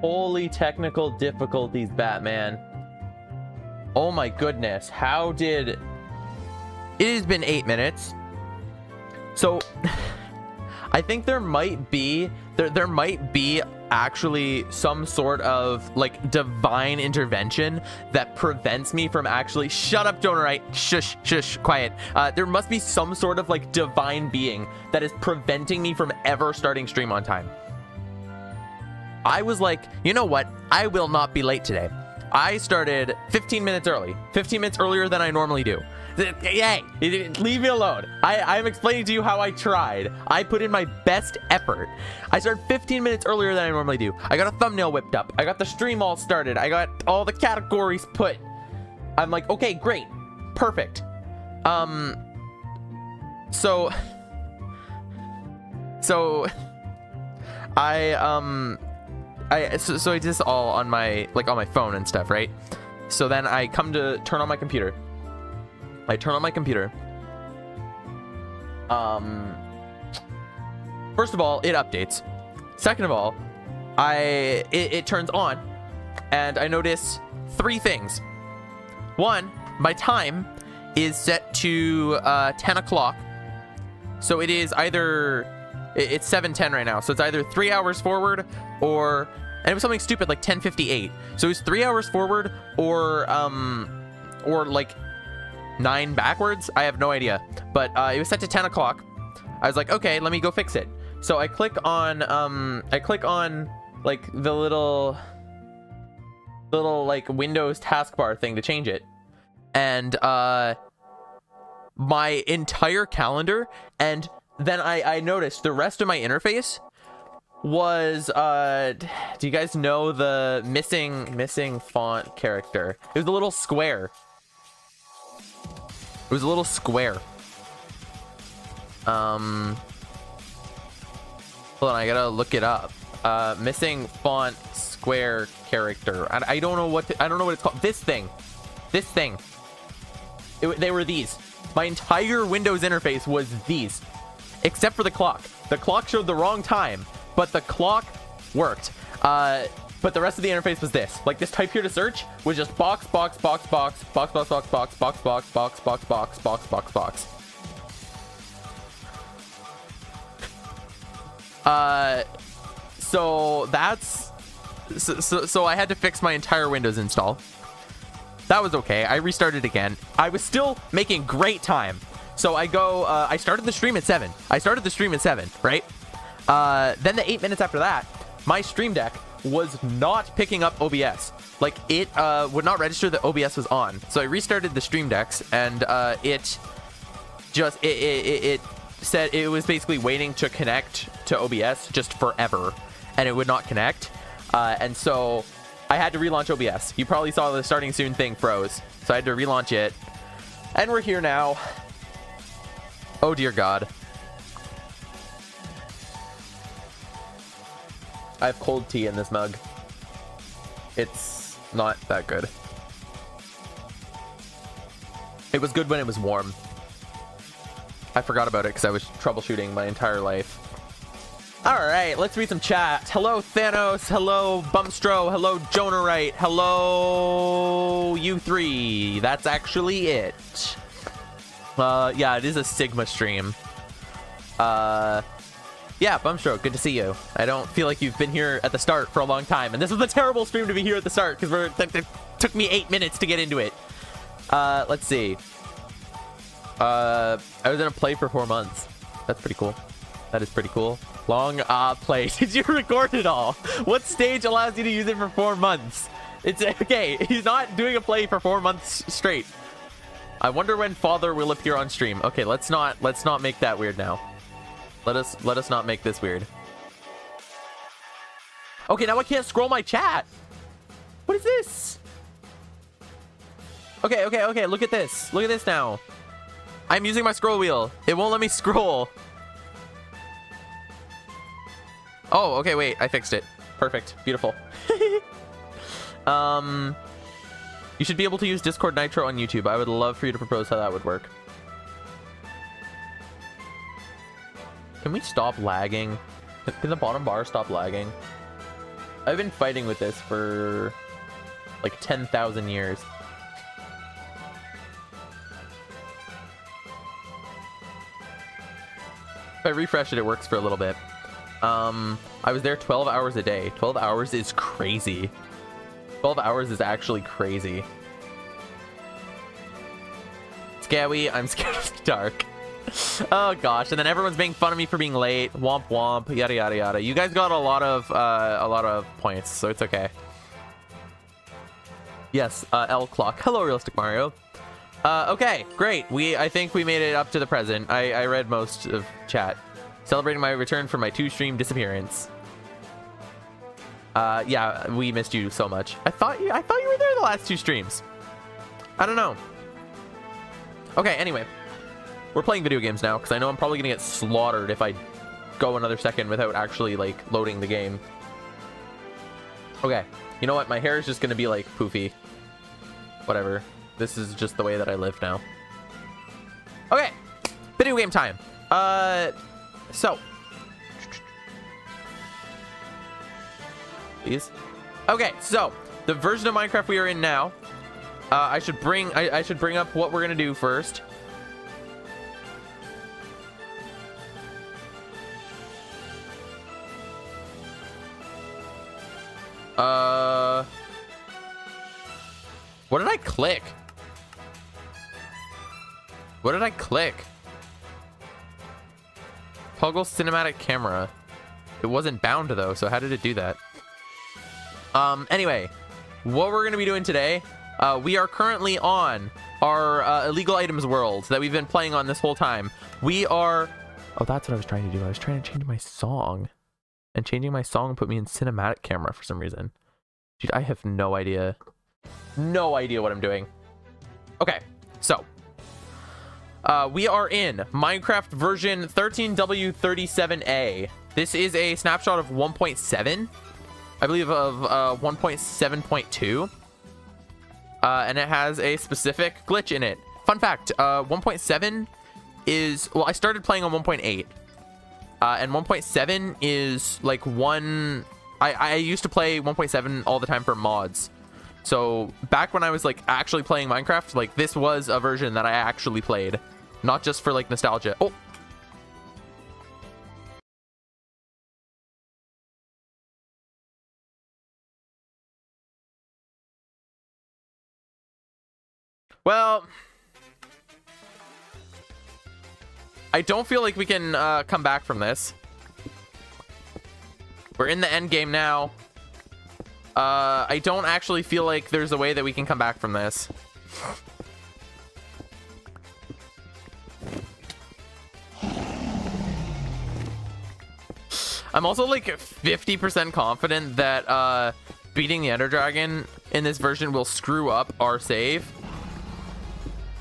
Holy technical difficulties, Batman. Oh my goodness. How did... It has been 8 minutes. So, I think there might be... There might be actually some sort of, like, divine intervention that prevents me from actually... Shut up, Donorite. Shush, shush, quiet. There must be some sort of, like, divine being that is preventing me from ever starting stream on time. I was like, you know what? I will not be late today. I started 15 minutes early. 15 minutes earlier than I normally do. Hey, leave me alone. I'm explaining to you how I tried. I put in my best effort. I started 15 minutes earlier than I normally do. I got a thumbnail whipped up. I got the stream all started. I got all the categories put. I'm like, okay, great. Perfect. So I did this all on my, like, on my phone and stuff, right? So then I come to turn on my computer. I turn on my computer. First of all, it updates. Second of all, it turns on, and I notice 3 things. One, my time is set to 10 o'clock. So it is either... It's 7:10 right now, so it's either 3 hours forward or... And it was something stupid like 10:58. So it was 3 hours forward or like 9 backwards. I have no idea. But it was set to 10 o'clock. I was like, okay, let me go fix it. So I click on like the little like Windows taskbar thing to change it. And my entire calendar, and then I noticed the rest of my interface was do you guys know the missing font character? It was a little square. It was a little square. Hold on, I gotta look it up. Missing font square character. I don't know what I don't know what it's called. This thing. They were these. My entire Windows interface was these, except for the clock. The clock showed the wrong time, but the clock worked. But the rest of the interface was this. Like, this type here to search was just box, box, box, box, box, box, box, box, box, box, box, box, box, box, box, box. So that's so I had to fix my entire Windows install. That was okay. I restarted again. I was still making great time. So I go, I started the stream at 7. Right? Then the 8 minutes after that, my Stream Deck was not picking up OBS. Like, it would not register that OBS was on. So I restarted the Stream Decks, and it said it was basically waiting to connect to OBS just forever, and it would not connect. And so I had to relaunch OBS. You probably saw the starting soon thing froze. So I had to relaunch it. And we're here now. Oh dear God. I have cold tea in this mug. It's not that good. It was good when it was warm. I forgot about it because I was troubleshooting my entire life. Alright, let's read some chat. Hello, Thanos. Hello, Bumstro. Hello, Jonarite. Hello, U3. That's actually it. Yeah, it is a Sigma stream. Yeah, Bumstro, good to see you. I don't feel like you've been here at the start for a long time. And this was a terrible stream to be here at the start because it took me 8 minutes to get into it. Let's see. I was in a play for 4 months. That's pretty cool. That is pretty cool. Long play. Did you record it all? What stage allows you to use it for 4 months? It's okay. He's not doing a play for 4 months straight. I wonder when Father will appear on stream. Okay, let's not make that weird now. Let us not make this weird. Okay, now I can't scroll my chat. What is this? Okay, look at this. Look at this now. I'm using my scroll wheel. It won't let me scroll. Oh, okay, wait, I fixed it. Perfect, beautiful. You should be able to use Discord Nitro on YouTube. I would love for you to propose how that would work. Can we stop lagging? Can the bottom bar stop lagging? I've been fighting with this for like 10,000 years. If I refresh it, it works for a little bit. I was there 12 hours a day. 12 hours is crazy. 12 hours is actually crazy. Scary, I'm scared of the dark. Oh gosh, and then everyone's making fun of me for being late. Womp womp, yada yada yada. You guys got a lot of points, so it's okay. Yes, L clock. Hello, Realistic Mario. Okay, great. I think we made it up to the present. I read most of chat. Celebrating my return from my 2-stream disappearance. Yeah, we missed you so much. I thought you were there the last 2 streams. I don't know. Okay, anyway. We're playing video games now, because I know I'm probably going to get slaughtered if I go another second without actually, like, loading the game. Okay. You know what? My hair is just going to be, like, poofy. Whatever. This is just the way that I live now. Okay. Video game time. So. Please. Okay, so. The version of Minecraft we are in now. I should bring up what we're going to do first. What did I click? What did I click? Toggle cinematic camera. It wasn't bound though, so how did it do that? Anyway, what we're gonna be doing today, we are currently on our illegal items world that we've been playing on this whole time. We are... Oh, that's what I was trying to do. I was trying to change my song. And changing my song put me in cinematic camera for some reason. Dude, I have no idea. No idea what I'm doing. Okay, so. We are in Minecraft version 13W37A. This is a snapshot of 1.7. I believe of 1.7.2. And it has a specific glitch in it. Fun fact, 1.7 is... Well, I started playing on 1.8. And 1.7 is like one... I used to play 1.7 all the time for mods. So back when I was like actually playing Minecraft, like this was a version that I actually played. Not just for like nostalgia. Oh! Well... I don't feel like we can come back from this. We're in the end game now. I don't actually feel like there's a way that we can come back from this. I'm also like 50% confident that beating the Ender Dragon in this version will screw up our save.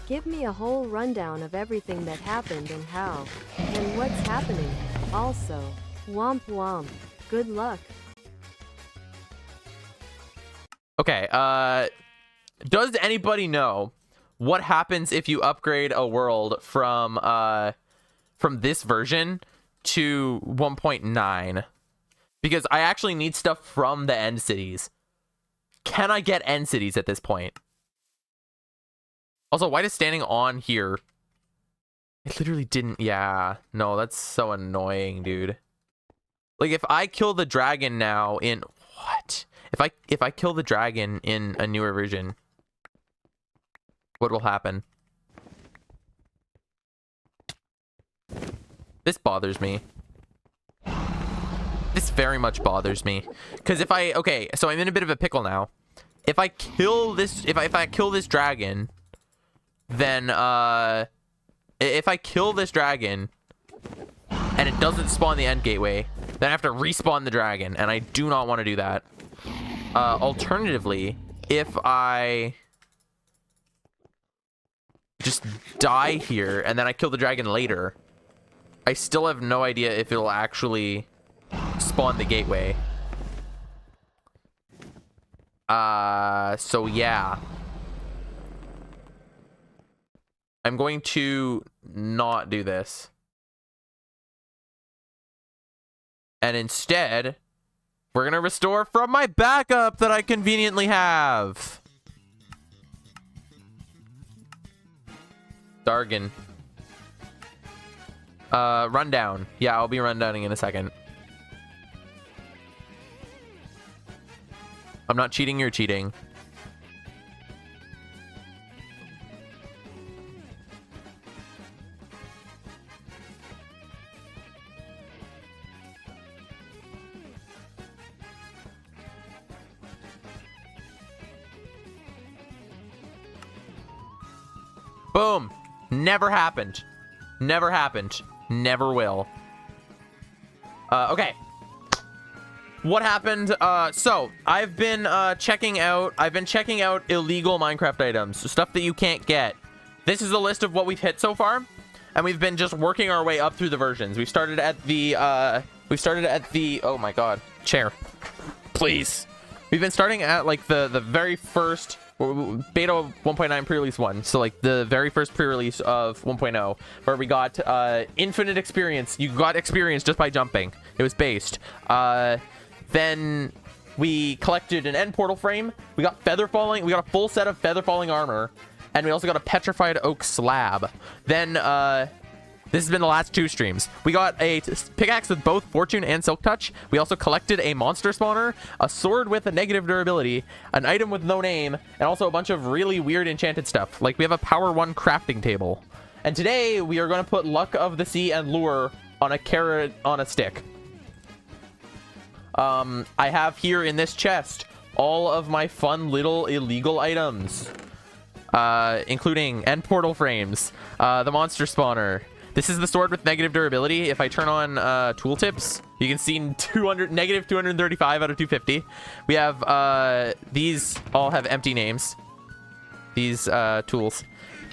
Give me a whole rundown of everything that happened and how, and what's happening. Also, womp womp. Good luck. Okay, does anybody know what happens if you upgrade a world from this version to 1.9? Because I actually need stuff from the end cities. Can I get end cities at this point? Also, why does standing on here? It literally didn't. Yeah, no, that's so annoying, dude. Like if I kill the dragon now in what? If I kill the dragon in a newer version, what will happen? This bothers me. This very much bothers me. Because if I... Okay, so I'm in a bit of a pickle now. If I kill this... If I kill this dragon, then... If I kill this dragon, and it doesn't spawn the end gateway, then I have to respawn the dragon, and I do not want to do that. Alternatively, if I... just die here, and then I kill the dragon later, I still have no idea if it'll actually spawn the gateway. So yeah. I'm going to not do this. And instead, We're gonna restore from my backup that I conveniently have. Dargan. Rundown. Yeah, I'll be rundowning in a second. I'm not cheating, you're cheating. Boom. Never happened. Never happened. Never will. Okay. What happened? So I've been checking out illegal Minecraft items, stuff that you can't get. This is a list of what we've hit so far, and we've been just working our way up through the versions. We started at the oh my god, chair. Please. We've been starting at like the very first beta 1.9 pre-release one, so like the very first pre-release of 1.0, where we got infinite experience. You got experience just by jumping. It was based. Then we collected an end portal frame. We got feather falling. We got a full set of feather falling armor, and we also got a petrified oak slab. Then this has been the last 2 streams. We got a pickaxe with both fortune and silk touch. We also collected a monster spawner, a sword with a negative durability, an item with no name, and also a bunch of really weird enchanted stuff. Like we have a power 1 crafting table. And today we are going to put luck of the sea and lure on a carrot on a stick. I have here in this chest all of my fun little illegal items, including end portal frames, the monster spawner. This is the sword with negative durability. If I turn on tooltips, you can see negative 235 out of 250. We have these all have empty names. These tools.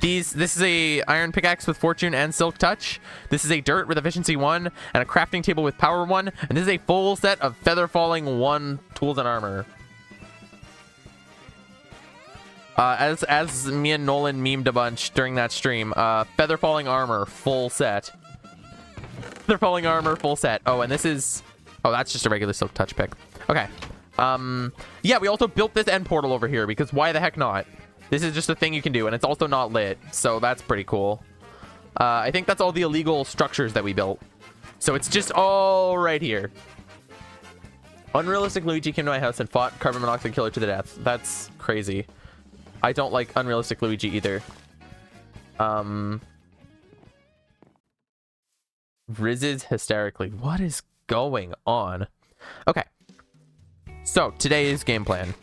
This is a iron pickaxe with fortune and silk touch. This is a dirt with efficiency 1 and a crafting table with power 1. And this is a full set of feather falling 1 tools and armor. As me and Nolan memed a bunch during that stream, feather falling armor full set. Feather falling armor full set. Oh, and this is, oh, that's just a regular silk touch pick. Okay. Yeah, we also built this end portal over here because why the heck not? This is just a thing you can do, and it's also not lit, so that's pretty cool. I think that's all the illegal structures that we built. So it's just all right here. Unrealistic Luigi came to my house and fought carbon monoxide killer to the death. That's crazy. I don't like Unrealistic Luigi either. Riz is hysterically. What is going on? Okay. So today's game plan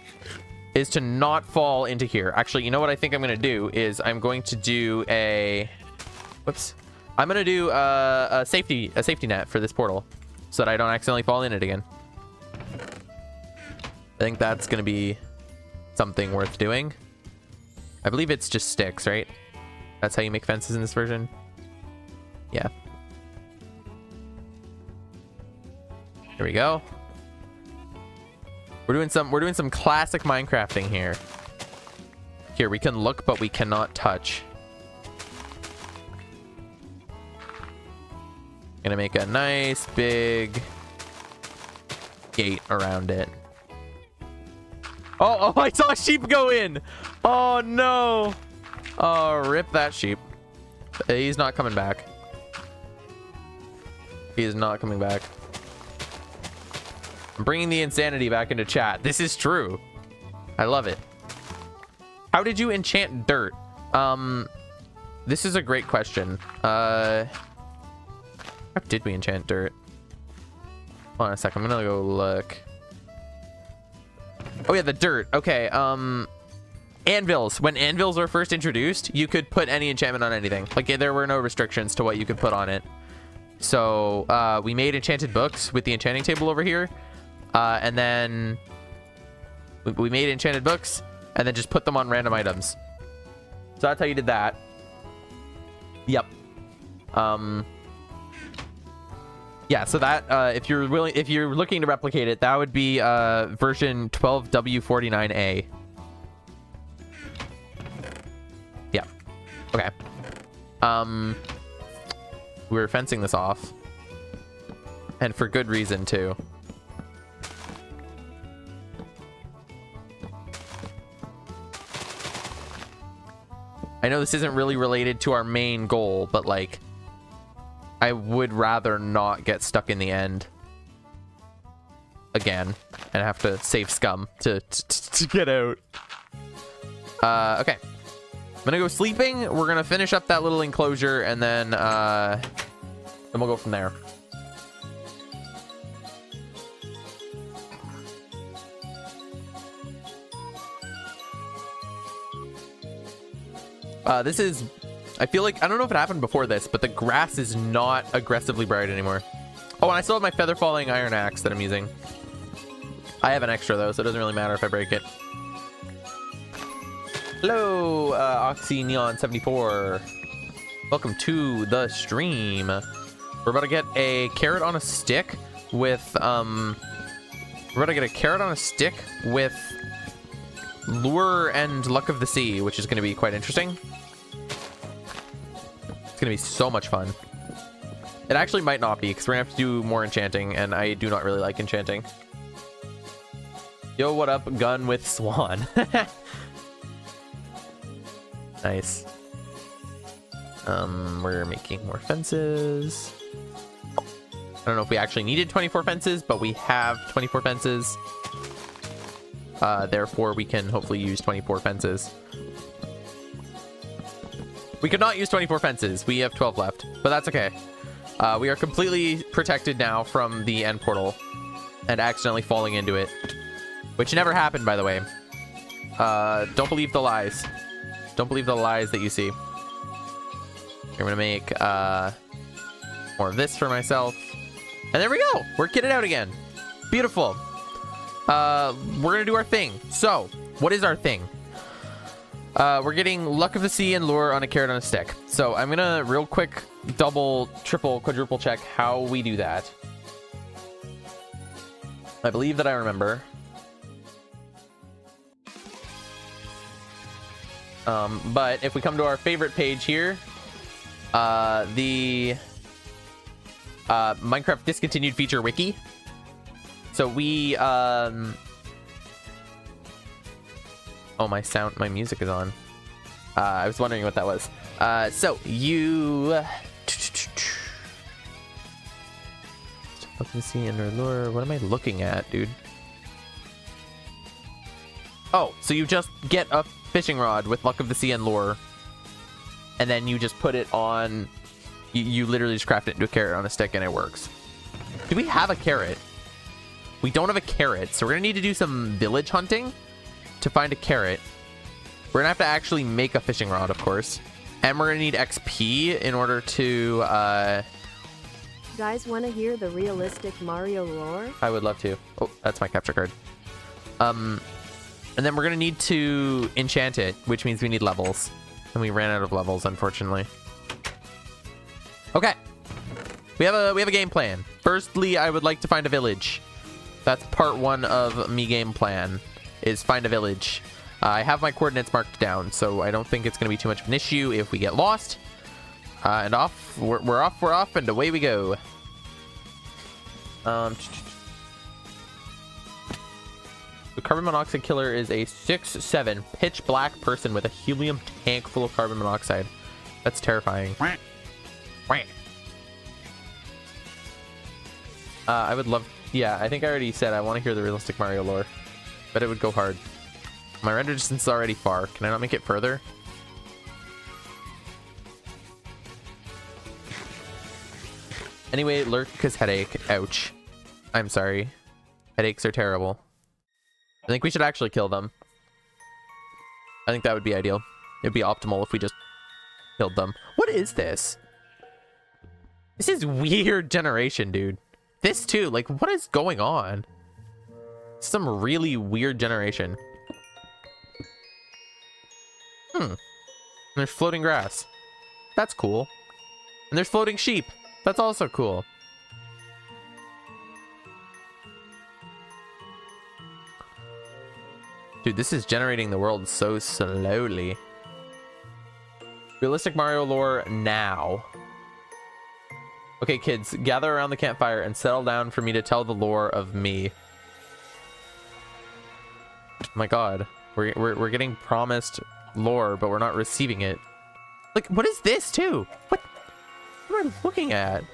is to not fall into here. Actually, you know what I think I'm going to do is I'm going to do a... Whoops. I'm going to do a safety net for this portal so that I don't accidentally fall in it again. I think that's going to be something worth doing. I believe it's just sticks, right? That's how you make fences in this version. Yeah. Here we go. We're doing some classic Minecrafting here. Here, we can look, but we cannot touch. Gonna make a nice big gate around it. Oh, I saw a sheep go in. Oh no. Oh, rip that sheep. He's not coming back. He is not coming back. I'm bringing the insanity back into chat. This is true. I love it. How did you enchant dirt? This is a great question. How did we enchant dirt? Hold on a second. I'm gonna go look. Oh yeah, the dirt. Okay. Anvils. When anvils were first introduced, you could put any enchantment on anything. Like there were no restrictions to what you could put on it. So we made enchanted books with the enchanting table over here. And then we made enchanted books and then just put them on random items. So that's how you did that. Yep. Yeah, so that if you're looking to replicate it, that would be version 12W49A. Yeah. Okay. We're fencing this off. And for good reason too. I know this isn't really related to our main goal, but like, I would rather not get stuck in the end again and have to save scum to get out. Okay. I'm gonna go sleeping. We're gonna finish up that little enclosure, and then we'll go from there. This is, I feel like, I don't know if it happened before this, but the grass is not aggressively bright anymore. Oh, and I still have my feather falling iron axe that I'm using. I have an extra though, so it doesn't really matter if I break it. Hello, Oxy Neon 74. Welcome to the stream. We're about to get a carrot on a stick with Lure and Luck of the Sea, which is going to be quite interesting. It's going to be so much fun. It actually might not be, because we're going to have to do more enchanting, and I do not really like enchanting. Yo, what up? Gun with Swan. Nice. We're making more fences. I don't know if we actually needed 24 fences, but we have 24 fences. Therefore, we can hopefully use 24 fences. We could not use 24 fences. We have 12 left, but that's okay. We are completely protected now from the end portal and accidentally falling into it, which never happened, by the way. Don't believe the lies. Don't believe the lies that you see. I'm gonna make more of this for myself. And there we go. We're kitted out again. Beautiful. We're gonna do our thing. So, what is our thing? We're getting Luck of the Sea and Lure on a carrot on a stick. So I'm gonna real quick double, triple, quadruple check how we do that. I believe that I remember. But if we come to our favorite page here, the Minecraft discontinued feature wiki. So we oh, my music is on. I was wondering what that was. So you Luck of the Sea and Lure. What am I looking at, dude? Oh, so you just get a fishing rod with Luck of the Sea and Lure, and then you just put it on. You literally just craft it into a carrot on a stick, and it works. Do we have a carrot? We don't have a carrot, so we're gonna need to do some village hunting to find a carrot. We're gonna have to actually make a fishing rod, of course, and we're gonna need XP in order to Guys, want to hear the realistic Mario lore? I would love to. Oh, that's my capture card. And then we're gonna need to enchant it, which means we need levels, and we ran out of levels, unfortunately. Okay, we have a game plan. Firstly, I would like to find a village. That's part one of me game plan, is find a village. I have my coordinates marked down, so I don't think it's gonna be too much of an issue if we get lost. And off, we're off, and away we go. The carbon monoxide killer is a 6'7" pitch black person with a helium tank full of carbon monoxide. That's terrifying. I would love, yeah, I think I already said I want to hear the realistic Mario lore, but it would go hard. My render distance is already far. Can I not make it further? Anyway, Lurka's headache. Ouch. I'm sorry. Headaches are terrible. I think we should actually kill them. I think that would be ideal. It'd be optimal if we just killed them. What is this? This is weird generation, dude. This too, like, what is going on? Some really weird generation. And there's floating grass. That's cool. And there's floating sheep. That's also cool. Dude, this is generating the world so slowly. Realistic Mario lore now. Okay, kids, gather around the campfire and settle down for me to tell the lore of me. Oh my god. We're getting promised lore, but we're not receiving it. Like, what is this too? What am I looking at?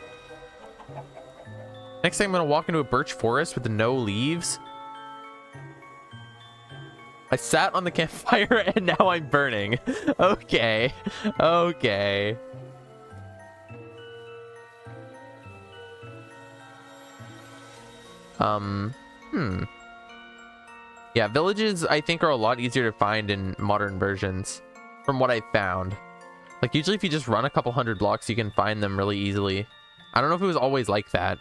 Next thing I'm gonna walk into a birch forest with no leaves. I sat on the campfire and now I'm burning. Okay. Okay. Yeah, villages I think are a lot easier to find in modern versions from what I found. Like usually if you just run a couple hundred blocks, you can find them really easily. I don't know if it was always like that.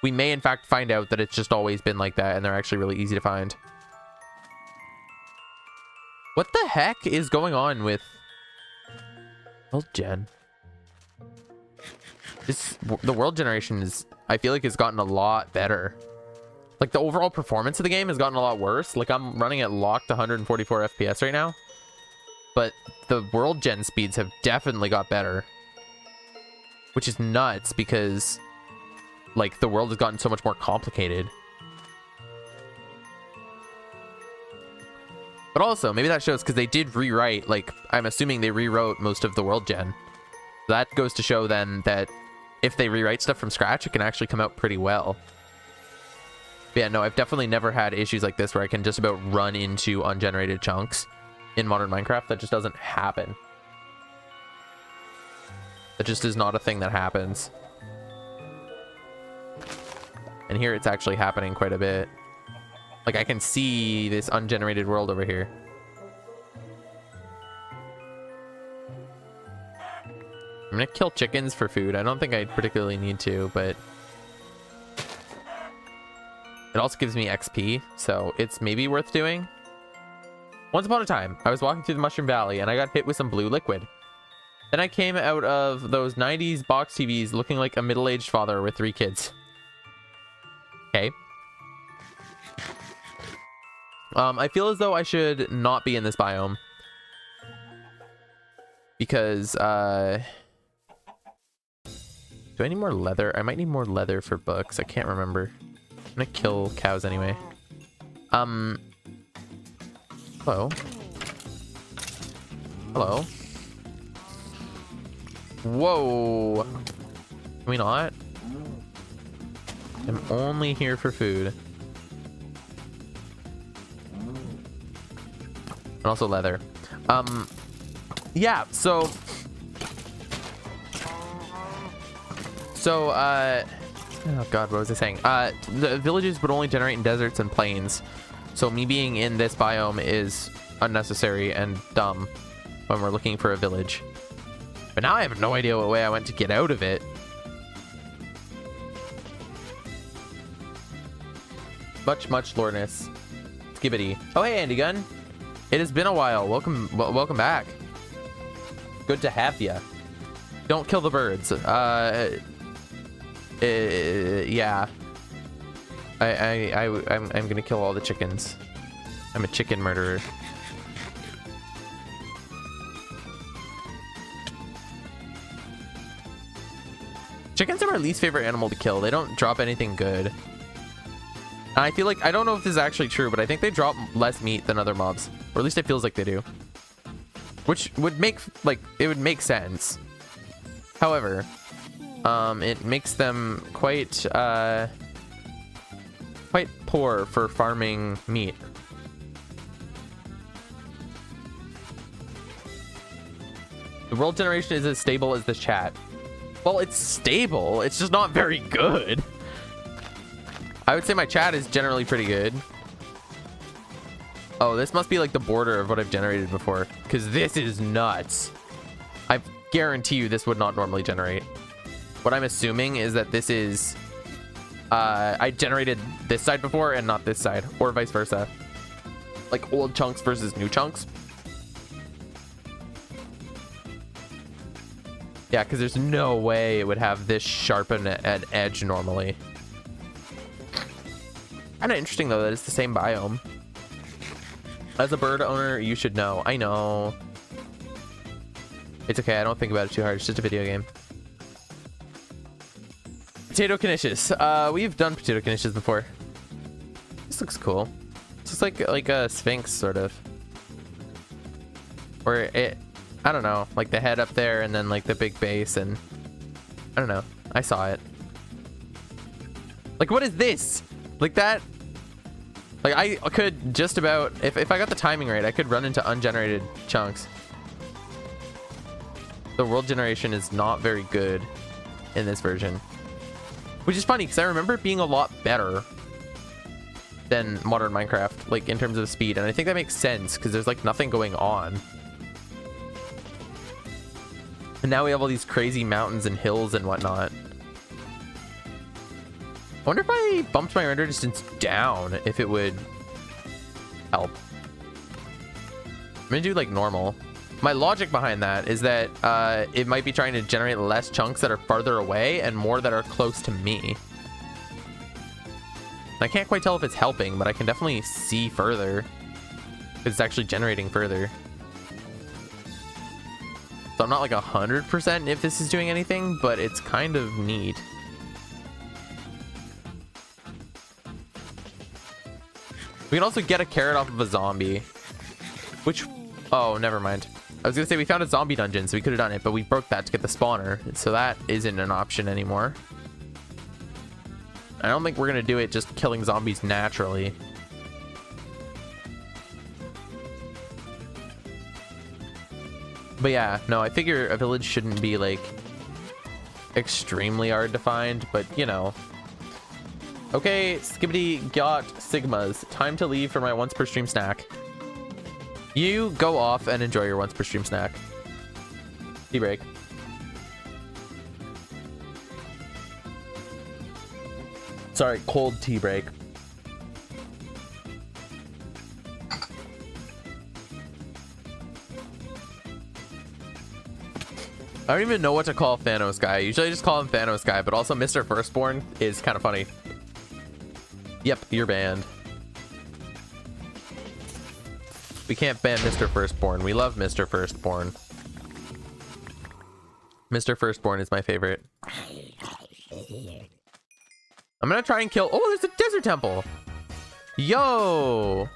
We may in fact find out that it's just always been like that and they're actually really easy to find. What the heck is going on with world gen? The world generation is, I feel like, has gotten a lot better. Like the overall performance of the game has gotten a lot worse. Like I'm running at locked 144 FPS right now, but the world gen speeds have definitely got better, which is nuts because like the world has gotten so much more complicated. But also, maybe that shows because they did rewrite, like, I'm assuming they rewrote most of the world gen. That goes to show then that if they rewrite stuff from scratch, it can actually come out pretty well. But yeah, no, I've definitely never had issues like this where I can just about run into ungenerated chunks in modern Minecraft. That just doesn't happen. That just is not a thing that happens. And here it's actually happening quite a bit. Like I can see this ungenerated world over here. I'm gonna kill chickens for food. I don't think I particularly need to, but it also gives me XP, so it's maybe worth doing. Once upon a time, I was walking through the Mushroom Valley and I got hit with some blue liquid. Then I came out of those 90s box TVs looking like a middle-aged father with 3 kids. Okay. I feel as though I should not be in this biome. Because, do I need more leather? I might need more leather for books. I can't remember. I'm gonna kill cows anyway. Hello? Hello? Whoa! Can we not? I'm only here for food. And also leather. Yeah, so oh god, what was I saying? The villages would only generate in deserts and plains, so me being in this biome is unnecessary and dumb when we're looking for a village. But now I have no idea what way I went to get out of it. Much lordness. Skibbity. Oh hey, Andy Gunn. It has been a while. Welcome back. Good to have ya. Don't kill the birds. Yeah. I'm gonna kill all the chickens. I'm a chicken murderer. Chickens are my least favorite animal to kill. They don't drop anything good. And I feel like, I don't know if this is actually true, but I think they drop less meat than other mobs. Or at least it feels like they do. Which would make, like, it would make sense. However, it makes them quite poor for farming meat. The world generation is as stable as this chat. Well, it's stable. It's just not very good. I would say my chat is generally pretty good. Oh, this must be like the border of what I've generated before, because this is nuts. I guarantee you this would not normally generate. What I'm assuming is that this is I generated this side before and not this side, or vice versa, like old chunks versus new chunks. Yeah, because there's no way it would have this sharp an edge normally. Kind of interesting though that it's the same biome. As a bird owner, you should know. I know. It's okay. I don't think about it too hard. It's just a video game. Potato knishes. We've done potato knishes before. This looks cool. This looks like a sphinx sort of. Or it I don't know, like the head up there and then like the big base, and I don't know. I saw it. Like, what is this? Like that? Like, I could just about, if I got the timing right, I could run into ungenerated chunks. The world generation is not very good in this version. Which is funny, because I remember it being a lot better than modern Minecraft, like in terms of speed. And I think that makes sense, because there's like nothing going on. And now we have all these crazy mountains and hills and whatnot. I wonder if I bumped my render distance down, if it would help. I'm gonna do like normal. My logic behind that is that it might be trying to generate less chunks that are farther away and more that are close to me. I can't quite tell if it's helping, but I can definitely see further. It's actually generating further. So I'm not like 100% if this is doing anything, but it's kind of neat. We can also get a carrot off of a zombie. Which, oh, never mind. I was gonna say we found a zombie dungeon, so we could have done it, but we broke that to get the spawner. So that isn't an option anymore. I don't think we're gonna do it just killing zombies naturally. But yeah, no, I figure a village shouldn't be like extremely hard to find, but you know. Okay, skibbity got sigmas. Time to leave for my once per stream snack. You go off and enjoy your once per stream snack. Tea break. Sorry, cold tea break. I don't even know what to call Thanos guy. Usually I just call him Thanos guy, but also Mr. Firstborn is kind of funny. Yep, you're banned. We can't ban Mr. Firstborn. We love Mr. Firstborn. Mr. Firstborn is my favorite. I'm gonna try and kill... Oh, there's a desert temple! Yo!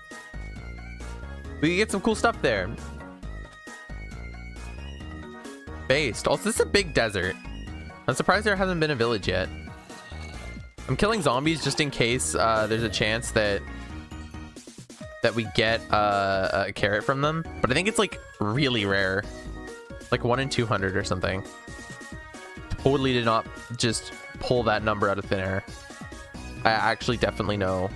We can get some cool stuff there. Based. Also, this is a big desert. I'm surprised there hasn't been a village yet. I'm killing zombies just in case there's a chance that we get a carrot from them. But I think it's like really rare. Like 1 in 200 or something. Totally did not just pull that number out of thin air. I actually definitely know.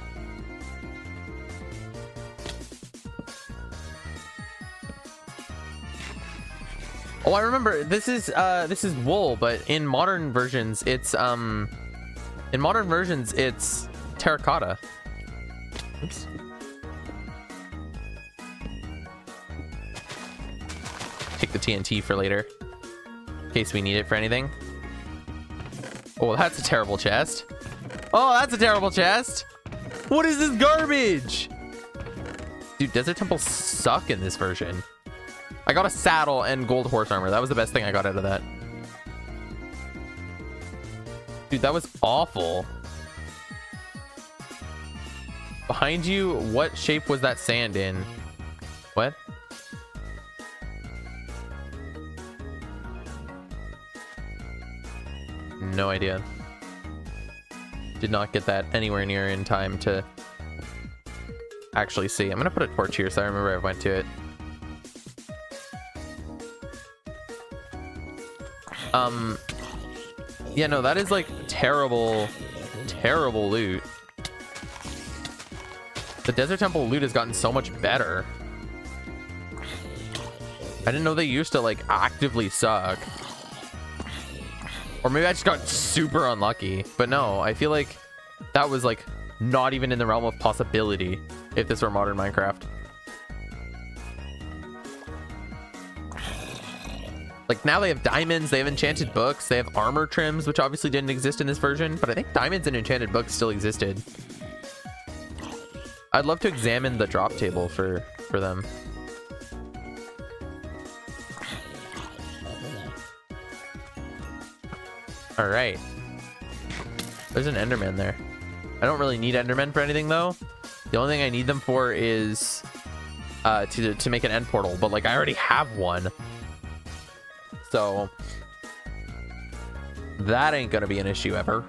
Oh, I remember this is wool, but in modern versions it's terracotta. Oops. Take the TNT for later in case we need it for anything. Oh, that's a terrible chest. Oh, that's a terrible chest. What is this garbage? Dude, desert temples suck in this version. I got a saddle and gold horse armor. That was the best thing I got out of that. Dude, that was awful. Behind you, what shape was that sand in? What? No idea. Did not get that anywhere near in time to actually see. I'm gonna put a torch here so I remember I went to it. Yeah, no, that is like terrible loot. The desert temple loot has gotten so much better. I didn't know they used to like actively suck. Or maybe I just got super unlucky. But no, I feel like that was like not even in the realm of possibility if this were modern Minecraft. Like now they have diamonds, they have enchanted books, they have armor trims, which obviously didn't exist in this version, but I think diamonds and enchanted books still existed. I'd love to examine the drop table for them. All right. There's an Enderman there. I don't really need Endermen for anything though. The only thing I need them for is to make an end portal, but like I already have one. So that ain't gonna be an issue ever.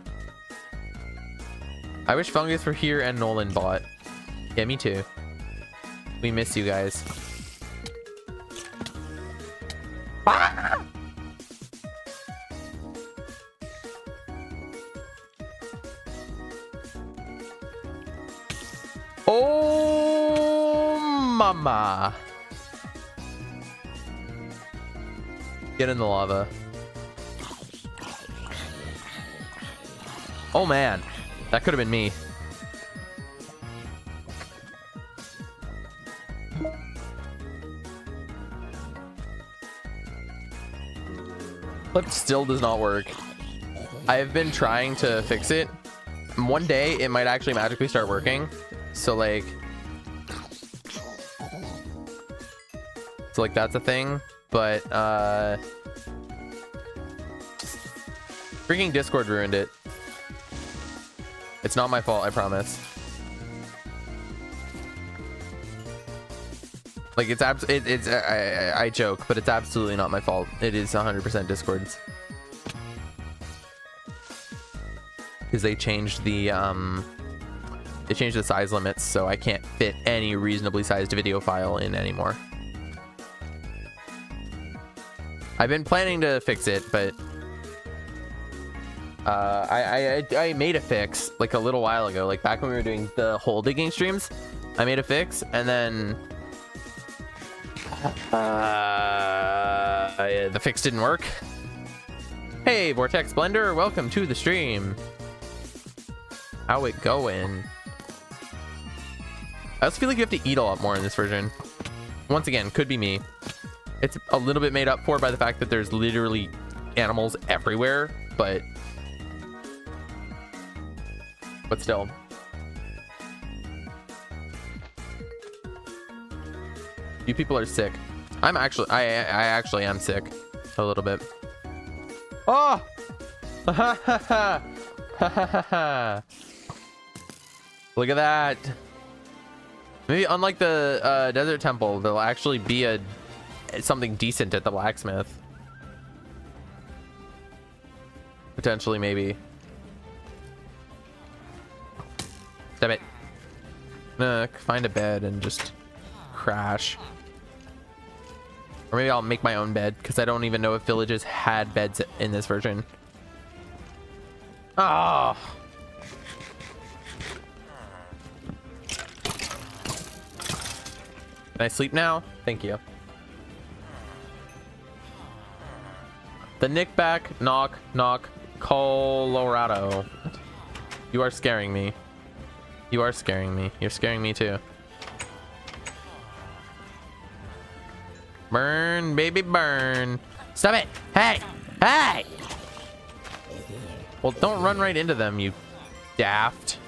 I wish Fungus were here and Nolan bought. Yeah, me too. We miss you guys. Ah! Oh, mama. Get in the lava. Oh, man. That could have been me. Flip still does not work. I've been trying to fix it. One day it might actually magically start working. So like that's a thing, but freaking Discord ruined it. It's not my fault, I promise. Like I joke, but it's absolutely not my fault. It is 100% Discord's. Because they changed the size limits, so I can't fit any reasonably sized video file in anymore. I've been planning to fix it, but I made a fix like a little while ago, like back when we were doing the hole digging streams. I made a fix, and then the fix didn't work. Hey, Vortex Blender, welcome to the stream. How it going? I also feel like you have to eat a lot more in this version. Once again, could be me. It's a little bit made up for by the fact that there's literally animals everywhere, but still. You people are sick. I actually am sick a little bit. Oh! Look at that. Maybe unlike the desert temple, there'll actually be something decent at the blacksmith. Potentially, maybe. Stop it. Find a bed and just crash. Or maybe I'll make my own bed, because I don't even know if villages had beds in this version. Oh. Can I sleep now? Thank you. The Nickback knock knock Colorado. You are scaring me. You are scaring me. You're scaring me too. Burn, baby, burn. Stop it. Hey, hey. Well, don't run right into them, you daft.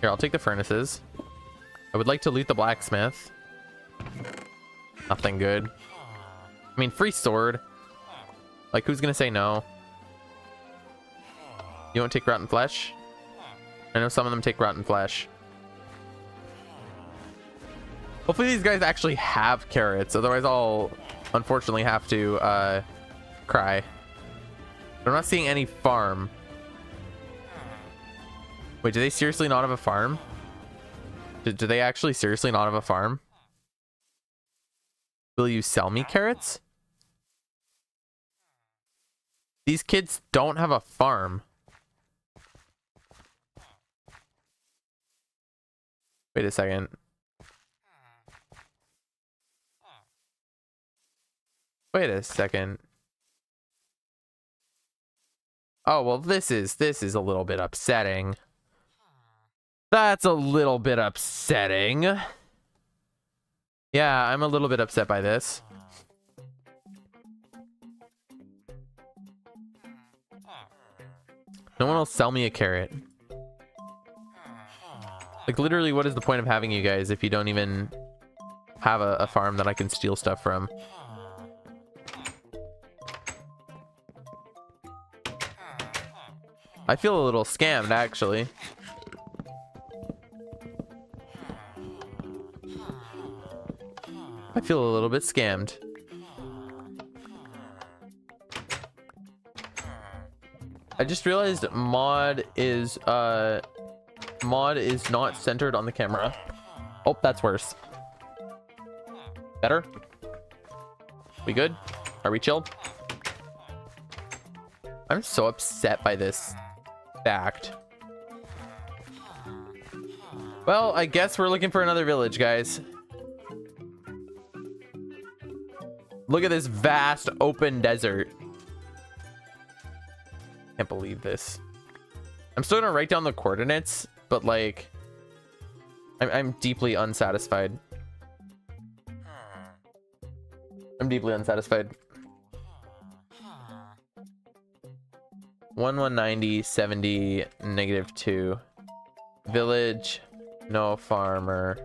Here, I'll take the furnaces. I would like to loot the blacksmith. Nothing good. I mean, free sword. Like, who's gonna say no? You won't take rotten flesh? I know some of them take rotten flesh. Hopefully these guys actually have carrots, otherwise I'll unfortunately have to cry. But I'm not seeing any farm. Wait, do they seriously not have a farm? Do they actually seriously not have a farm? Will you sell me carrots? These kids don't have a farm. Wait a second. Wait a second. Oh, well, this is a little bit upsetting. That's a little bit upsetting. Yeah, I'm a little bit upset by this. No one will sell me a carrot. Like, literally, what is the point of having you guys if you don't even have a farm that I can steal stuff from? I feel a little scammed, actually. I feel a little bit scammed. I just realized mod is not centered on the camera. Oh, that's worse. Better? We good? Are we chilled? I'm so upset by this fact. Well, I guess we're looking for another village, guys. Look at this vast open desert. Can't believe this. I'm still gonna write down the coordinates, but like, I'm deeply unsatisfied. I'm deeply unsatisfied. 1190, 70, -2. Village, no farmer.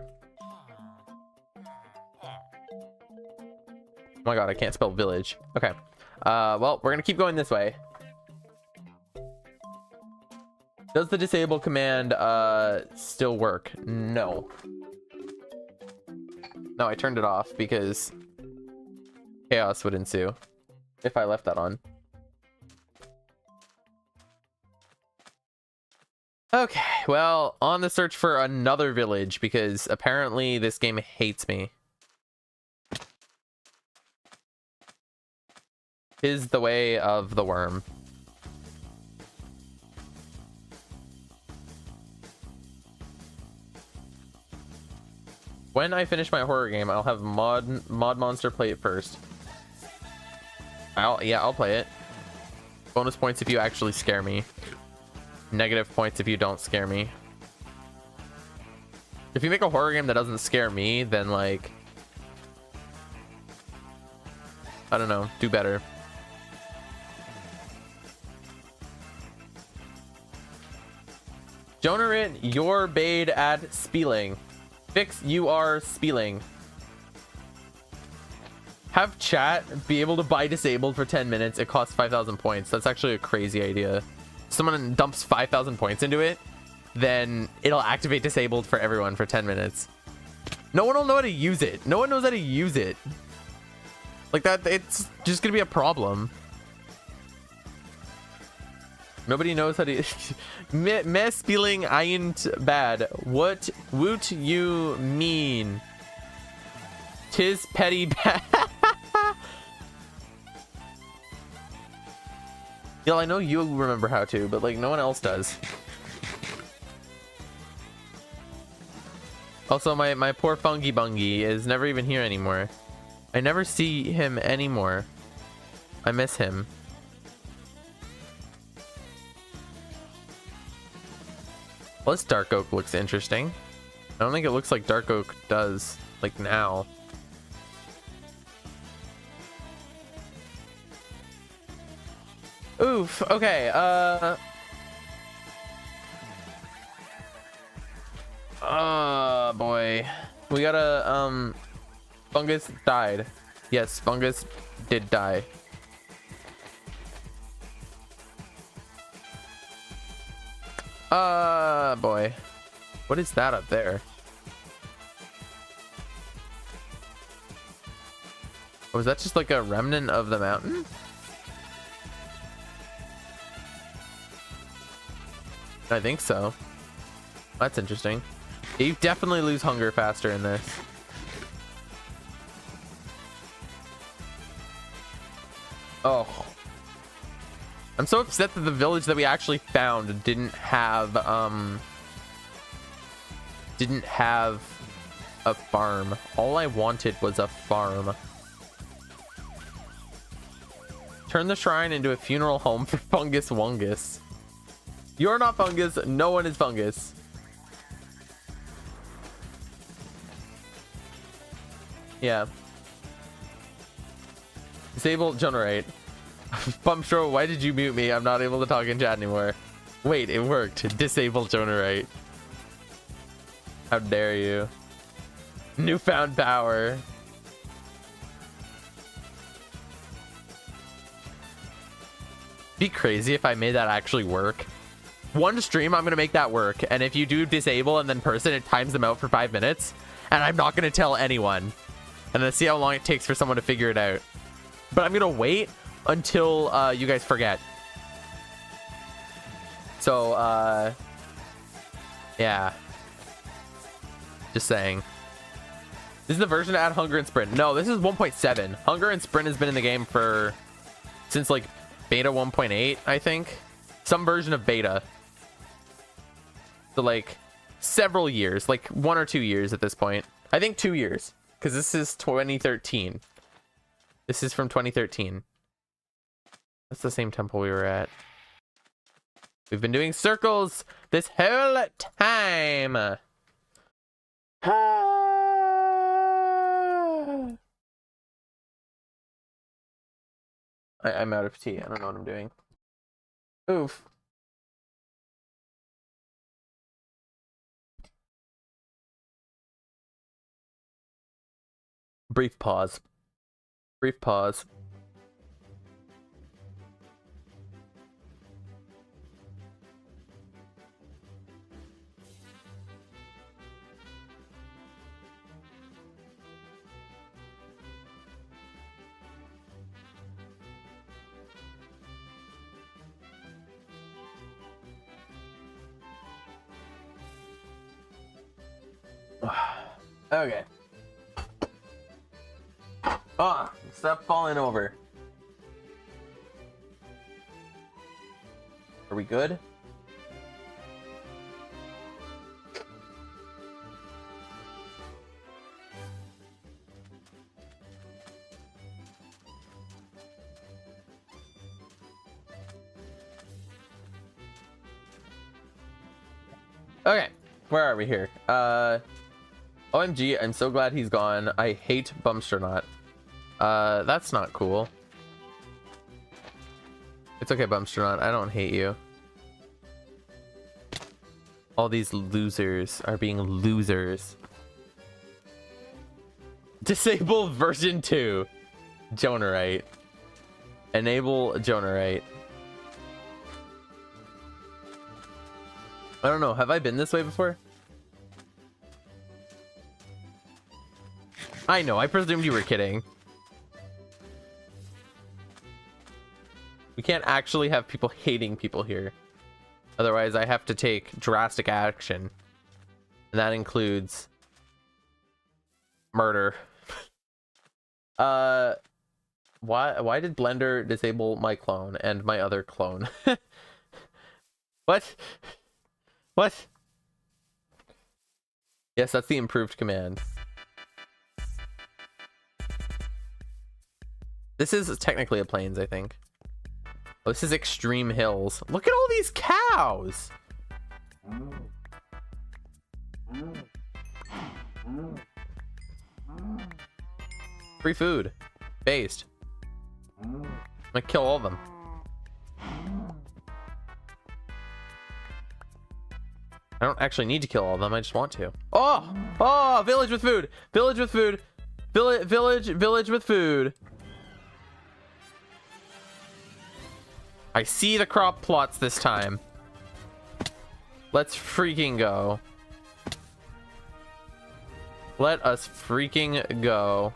Oh my god, I can't spell village. Okay. Well, we're gonna keep going this way. Does the disable command still work? No. No, I turned it off because chaos would ensue if I left that on. Okay, well, on the search for another village because apparently this game hates me. 'Tis the way of the worm. When I finish my horror game, I'll have ModMonster play it first. I'll play it. Bonus points if you actually scare me. Negative points if you don't scare me. If you make a horror game that doesn't scare me, then like, I don't know, do better. Jonarit, you're bade at spieling. Fix you are spieling. Have chat be able to buy disabled for 10 minutes. It costs 5,000 points. That's actually a crazy idea. Someone dumps 5,000 points into it, then it'll activate disabled for everyone for 10 minutes. No one will know how to use it. No one knows how to use it. Like that, it's just gonna be a problem. Nobody knows how to. Me spelling ain't bad. What would you mean? Tis petty bad. Yeah, I know you remember how to, but like no one else does. Also, my poor Fungi Bungie is never even here anymore. I never see him anymore. I miss him. Well, this Dark Oak looks interesting. I don't think it looks like Dark Oak does, like now. Oof, okay, boy. We gotta, Fungus died. Yes, Fungus did die. Boy. What is that up there? Was that just like a remnant of the mountain? I think so. That's interesting. You definitely lose hunger faster in this. Oh. I'm so upset that the village that we actually found didn't have a farm. All I wanted was a farm. Turn the shrine into a funeral home for Fungus Wungus. You're not Fungus. No one is Fungus. Yeah. Disable generate. Bumpstro, why did you mute me? I'm not able to talk in chat anymore. Wait, it worked. Disable generate. How dare you? Newfound power. Be crazy if I made that actually work. One stream, I'm gonna make that work, and if you do disable and then person, it times them out for 5 minutes, and I'm not gonna tell anyone, and then see how long it takes for someone to figure it out. But I'm gonna wait until you guys forget. So, yeah. Just saying. This is the version to add hunger and sprint. No, this is 1.7. Hunger and sprint has been in the game for since like beta 1.8, I think. Some version of beta. So like several years, like 1 or 2 years at this point. I think 2 years, because this is 2013. This is from 2013. That's the same temple we were at. We've been doing circles this whole time. I'm out of tea. I don't know what I'm doing. Oof. Brief pause. Brief pause. Okay. Ah, stop falling over. Are we good? Okay, where are we here? OMG, I'm so glad he's gone. I hate Bumsternaut. That's not cool. It's okay, Bumsternaut. I don't hate you. All these losers are being losers. Disable version 2. Jonerite. Enable Jonerite. I don't know. Have I been this way before? I know. I presumed you were kidding. We can't actually have people hating people here. Otherwise, I have to take drastic action. And that includes murder. Why did Blender disable my clone and my other clone? What? What? Yes, that's the improved command. This is technically a plains, I think. Oh, this is extreme hills. Look at all these cows. Free food. Based. I'm gonna kill all of them. I don't actually need to kill all of them. I just want to. Oh! Oh! Village with food! Village with food! Village with food! I see the crop plots this time. Let's freaking go. Let us freaking go.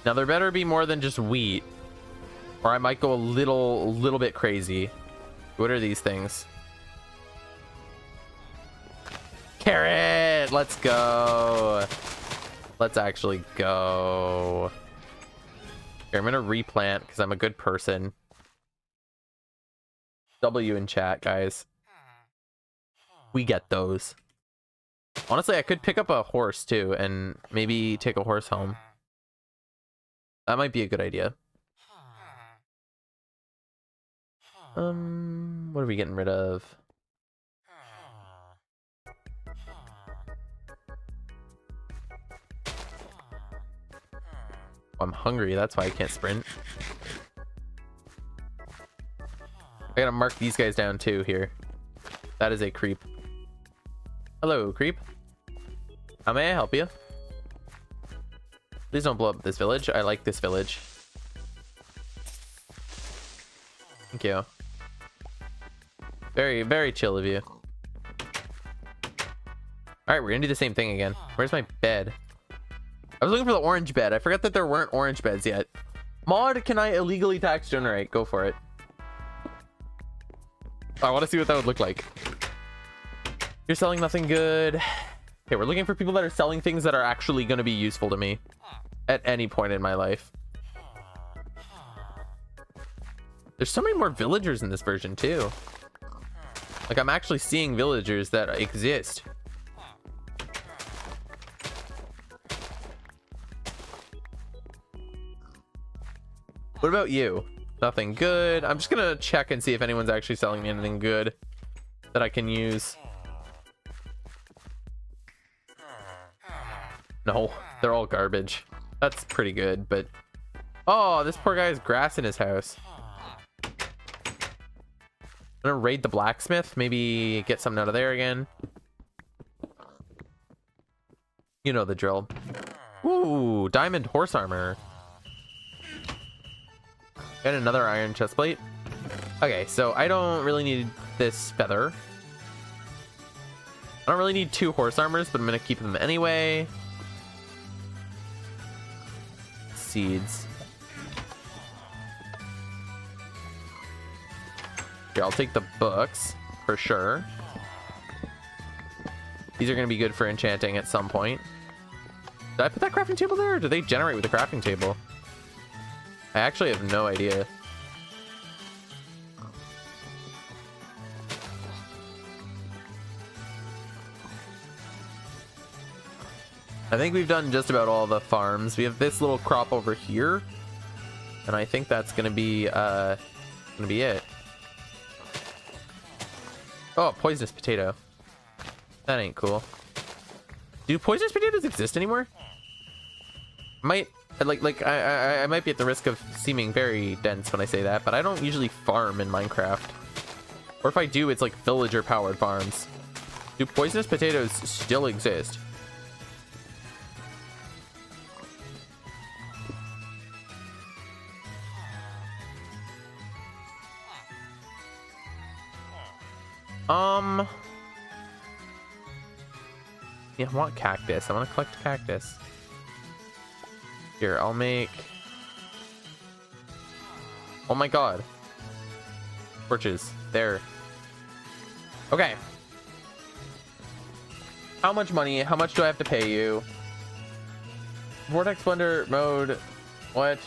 Now there better be more than just wheat, or I might go a little bit crazy. What are these things? Carrot! Let's go. Let's actually go. Here, I'm gonna replant because I'm a good person. W in chat, guys. We get those. Honestly, I could pick up a horse too and maybe take a horse home. That might be a good idea. What are we getting rid of? I'm hungry, that's why I can't sprint. I gotta mark these guys down too here. That is a creep. Hello, creep. How may I help you? Please don't blow up this village. I like this village. Thank you. Very, very chill of you. Alright, we're gonna do the same thing again. Where's my bed? I was looking for the orange bed. I forgot that there weren't orange beds yet. Mod, can I illegally tax generate? Go for it. I want to see what that would look like. You're selling nothing good. Okay, we're looking for people that are selling things that are actually going to be useful to me at any point in my life. There's so many more villagers in this version too. Like, I'm actually seeing villagers that exist. What about you? Nothing good. I'm just gonna check and see if anyone's actually selling me anything good that I can use. No, they're all garbage. That's pretty good, but... Oh, this poor guy has grass in his house. I'm gonna raid the blacksmith. Maybe get something out of there again. You know the drill. Ooh, diamond horse armor. Got another iron chest plate. Okay, so I don't really need this feather. I don't really need 2 horse armors, but I'm gonna keep them anyway. Seeds. Here, I'll take the books for sure. These are going to be good for enchanting at some point. Did I put that crafting table there, or do they generate with the crafting table? I actually have no idea. I think we've done just about all the farms. We have this little crop over here, and I think that's gonna be it. Oh, poisonous potato. That ain't cool. Do poisonous potatoes exist anymore? I might be at the risk of seeming very dense when I say that, but I don't usually farm in Minecraft. Or if I do, it's like villager powered farms. Do poisonous potatoes still exist? Yeah, I want cactus. I want to collect cactus. Here, I'll make... Oh my god. Torches. There. Okay. How much money? How much do I have to pay you? Vortex Splendor mode. What?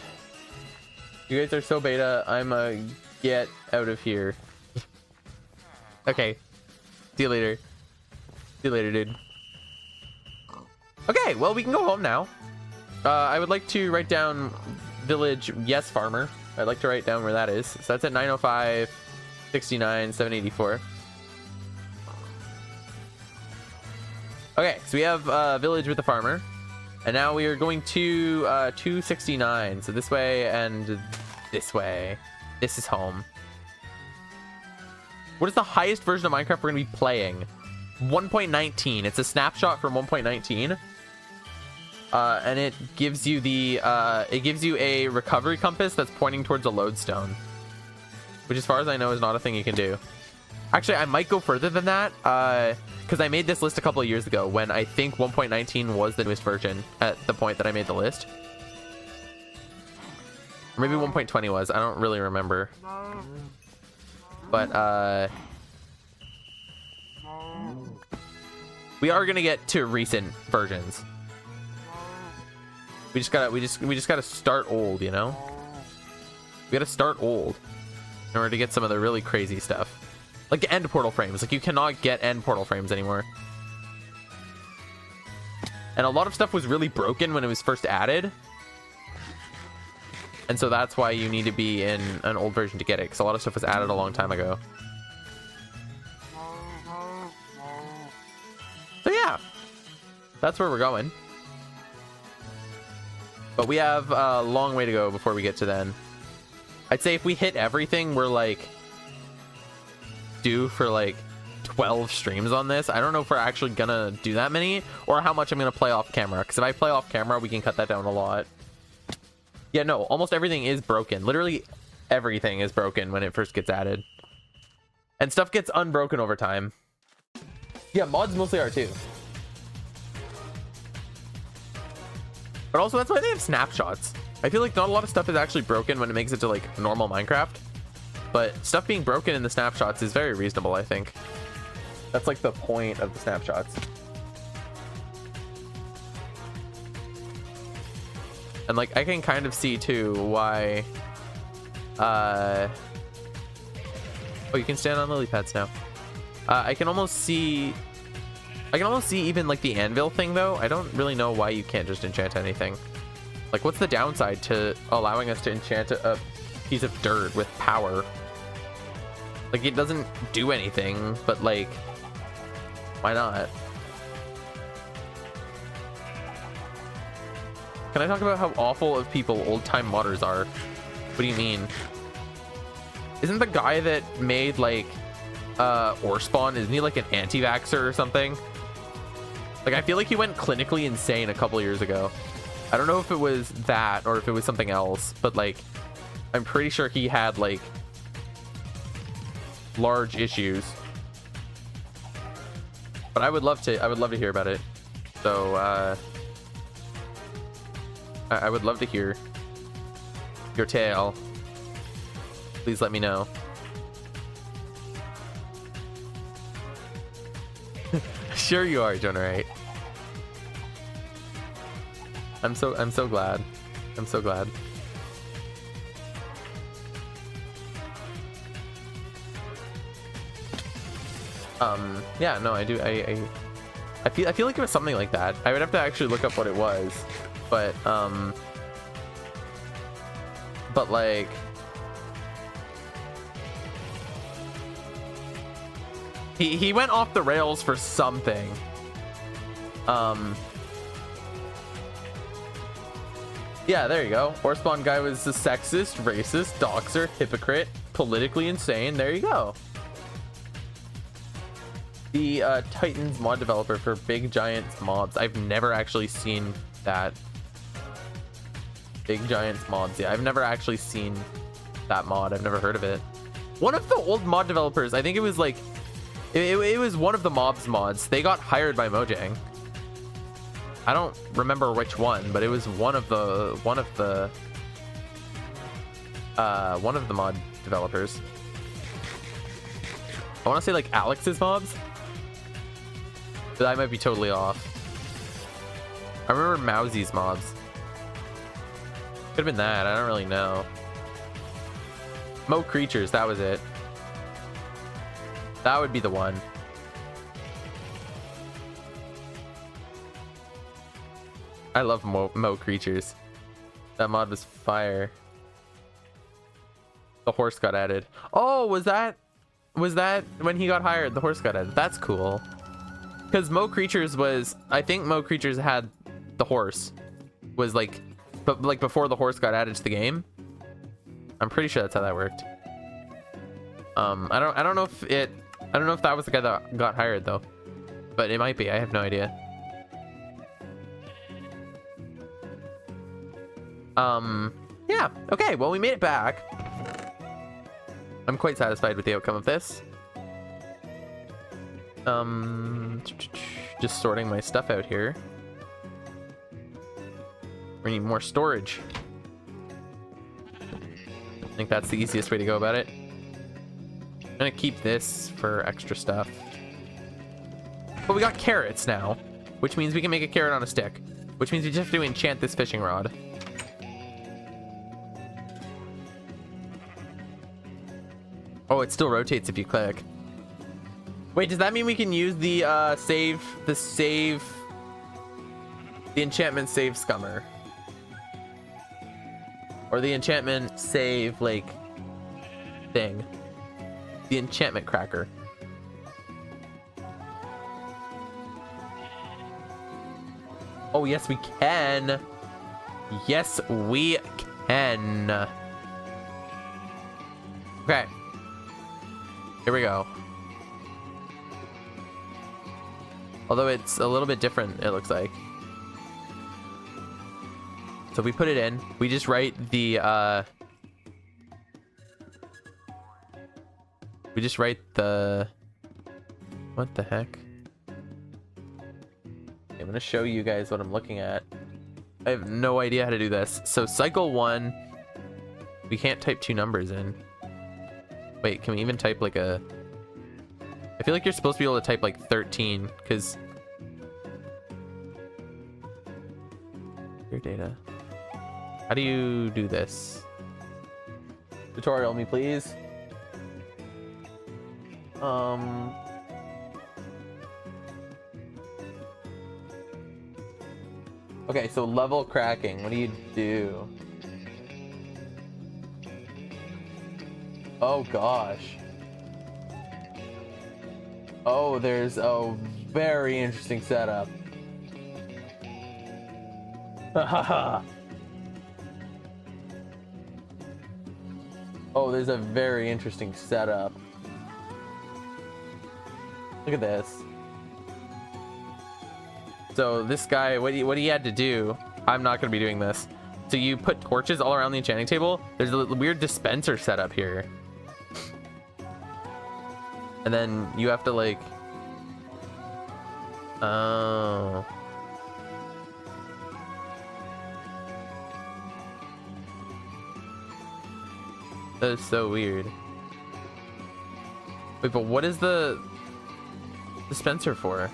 You guys are so beta. I'm a get out of here. Okay. See you later. See you later, dude. Okay, well, we can go home now. I would like to write down village yes farmer. I'd like to write down where that is. So that's at 905, 69, 784. Okay, so we have village with the farmer. And now we are going to 269. So this way and this way. This is home. What is the highest version of Minecraft we're going to be playing? 1.19. It's a snapshot from 1.19. And it gives you the a recovery compass that's pointing towards a lodestone, which as far as I know is not a thing you can do. Actually, I might go further than that, because I made this list a couple of years ago when I think 1.19 was the newest version at the point that I made the list. Or maybe 1.20 was. I don't really remember. But we are gonna get to recent versions. We just gotta start old, you know? We gotta start old in order to get some of the really crazy stuff. Like the end portal frames. Like, you cannot get end portal frames anymore. And a lot of stuff was really broken when it was first added. And so that's why you need to be in an old version to get it, because a lot of stuff was added a long time ago. So yeah, that's where we're going. But we have a long way to go before we get to then. I'd say if we hit everything, we're like due for like 12 streams on this. I don't know if we're actually gonna do that many, or how much I'm gonna play off camera, because if I play off camera, we can cut that down a lot. Yeah, no, almost everything is broken. Literally everything is broken when it first gets added. And stuff gets unbroken over time. Yeah, mods mostly are too. But also, that's why they have snapshots. I feel like not a lot of stuff is actually broken when it makes it to like normal Minecraft. but stuff being broken in the snapshots is very reasonable, I think. That's like the point of the snapshots. And like I can kind of see too why oh, you can stand on lily pads now. I can almost see even like the anvil thing though. I don't really know why you can't just enchant anything. Like what's the downside to allowing us to enchant a piece of dirt with power? Like it doesn't do anything, but like why not? Can I talk about how awful of people old-time modders are? What do you mean? Isn't the guy that made like ore spawn, isn't he like an anti-vaxxer or something? Like I feel like he went clinically insane a couple years ago. I don't know if it was that or if it was something else, but like I'm pretty sure he had like large issues. But I would love to hear about it. So I would love to hear your tale. Please let me know. Sure you are, Jonah, right? I'm so glad. I'm so glad. Yeah, no, I do. I feel like it was something like that. I would have to actually look up what it was, but like he went off the rails for something. Yeah, there you go. Orespawn guy was a sexist, racist, doxer, hypocrite, politically insane. There you go. The Titans mod developer for Big Giants mobs. I've never actually seen that. Big Giants mobs. Yeah, I've never actually seen that mod. I've never heard of it. One of the old mod developers, I think it was like it was one of the mobs mods. They got hired by Mojang. I don't remember which one, but it was one of the mod developers. I want to say like Alex's mobs, but I might be totally off. I remember Mousy's mobs. Could have been that. I don't really know. Mo Creatures, that was it. That would be the one. I love Mo Creatures. That mod was fire. The horse got added. Oh, was that when he got hired? The horse got added. That's cool. Because Mo Creatures was, I think Mo Creatures had the horse. Was like, but like before the horse got added to the game. I'm pretty sure that's how that worked. I don't know if that was the guy that got hired though, but it might be. I have no idea. Yeah, okay, well, we made it back. I'm quite satisfied with the outcome of this. Just sorting my stuff out here. We need more storage. I think that's the easiest way to go about it. I'm gonna keep this for extra stuff. But we got carrots now, which means we can make a carrot on a stick, which means we just have to enchant this fishing rod. Oh, it still rotates if you click. Wait, does that mean we can use the the enchantment save scummer? Or the enchantment save, like, thing. The enchantment cracker. Oh, yes, we can. Yes, we can. Okay. Here we go. Although it's a little bit different, it looks like. So we put it in. We just write the we just write the, what the heck? Okay, I'm gonna show you guys what I'm looking at. I have no idea how to do this. So cycle 1, we can't type 2 numbers in. Wait, can we even type like a... I feel like you're supposed to be able to type like 13, because... Your data. How do you do this? Tutorial me, please. Okay, so level cracking. What do you do? Oh gosh. Oh, there's a very interesting setup. Oh, there's a very interesting setup. Look at this. So this guy, what he had to do, I'm not going to be doing this. So you put torches all around the enchanting table. There's a weird dispenser set up here. And then you have to like... Oh. That is so weird. Wait, but what is the dispenser for?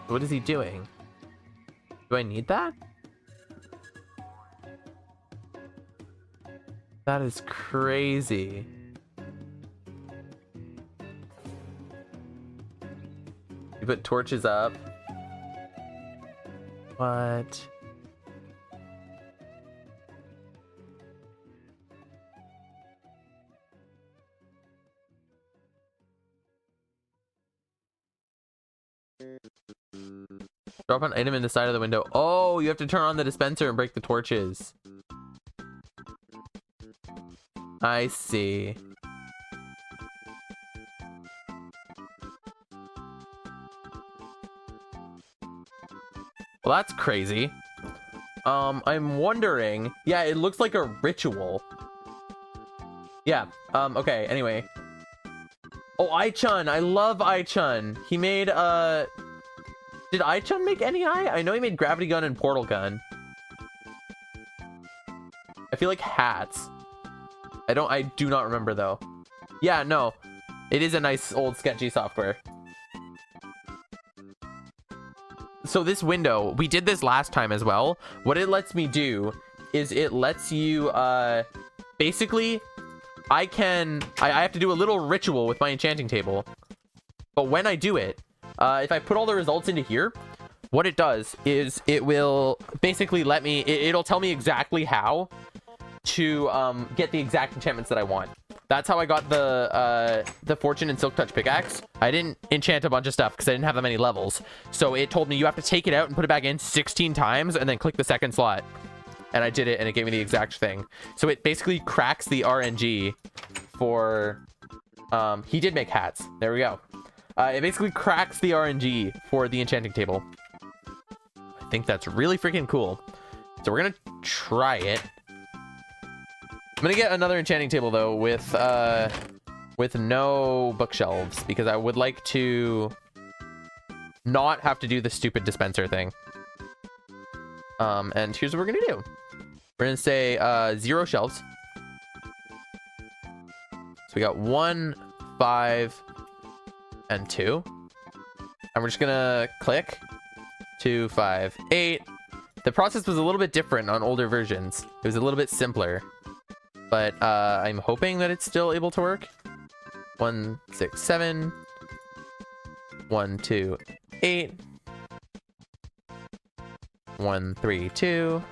What is he doing? Do I need that? That is crazy. You put torches up. What? Drop an item in the side of the window. Oh, you have to turn on the dispenser and break the torches. I see. Well, that's crazy. I'm wondering. Yeah, it looks like a ritual. Yeah. Okay, anyway. Oh, Ai-chun. I love Ai-chun. He made, Did Ai-chun make any eye? I know he made Gravity Gun and Portal Gun. I feel like hats. I do not remember though. Yeah, no. It is a nice old sketchy software. So this window, we did this last time as well. What it lets me do is it lets you, basically, I have to do a little ritual with my enchanting table. But when I do it, if I put all the results into here, what it does is it will basically let me, it'll tell me exactly how to get the exact enchantments that I want. That's how I got the Fortune and Silk Touch pickaxe. I didn't enchant a bunch of stuff because I didn't have that many levels. So it told me you have to take it out and put it back in 16 times and then click the second slot. And I did it and it gave me the exact thing. So it basically cracks the RNG for... he did make hats. There we go. It basically cracks the RNG for the enchanting table. I think that's really freaking cool. So we're gonna try it. I'm gonna get another enchanting table though with no bookshelves because I would like to not have to do the stupid dispenser thing. And here's what we're gonna do. We're gonna say 0 shelves. So we got 1, 5, and 2. And we're just gonna click 2, 5, 8. The process was a little bit different on older versions. It was a little bit simpler. But I'm hoping that it's still able to work. 1, 6, 7. 1, 2, 8. 1, 3, 2.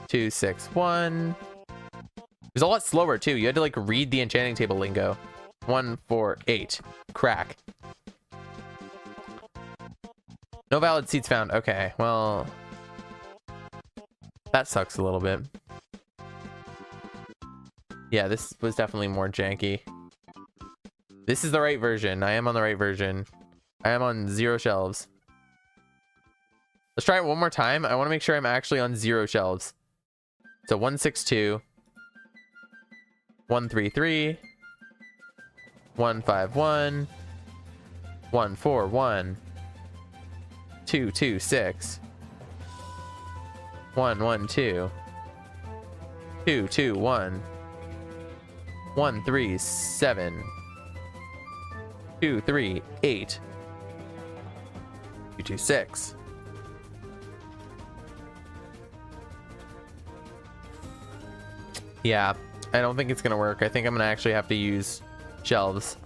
2, 6, 1. It was a lot slower too. You had to like read the enchanting table lingo. 1, 4, 8. Crack. No valid seats found. Okay, well, that sucks a little bit. Yeah, this was definitely more janky. This is the right version. I am on the right version. I am on 0 shelves. Let's try it one more time. I want to make sure I'm actually on 0 shelves. So 162, 133, 151, 141, 226, 112, 2 2 1 1 3 7 2 3 8 2 2 6. Yeah, I don't think it's gonna work. I think I'm gonna actually have to use shelves.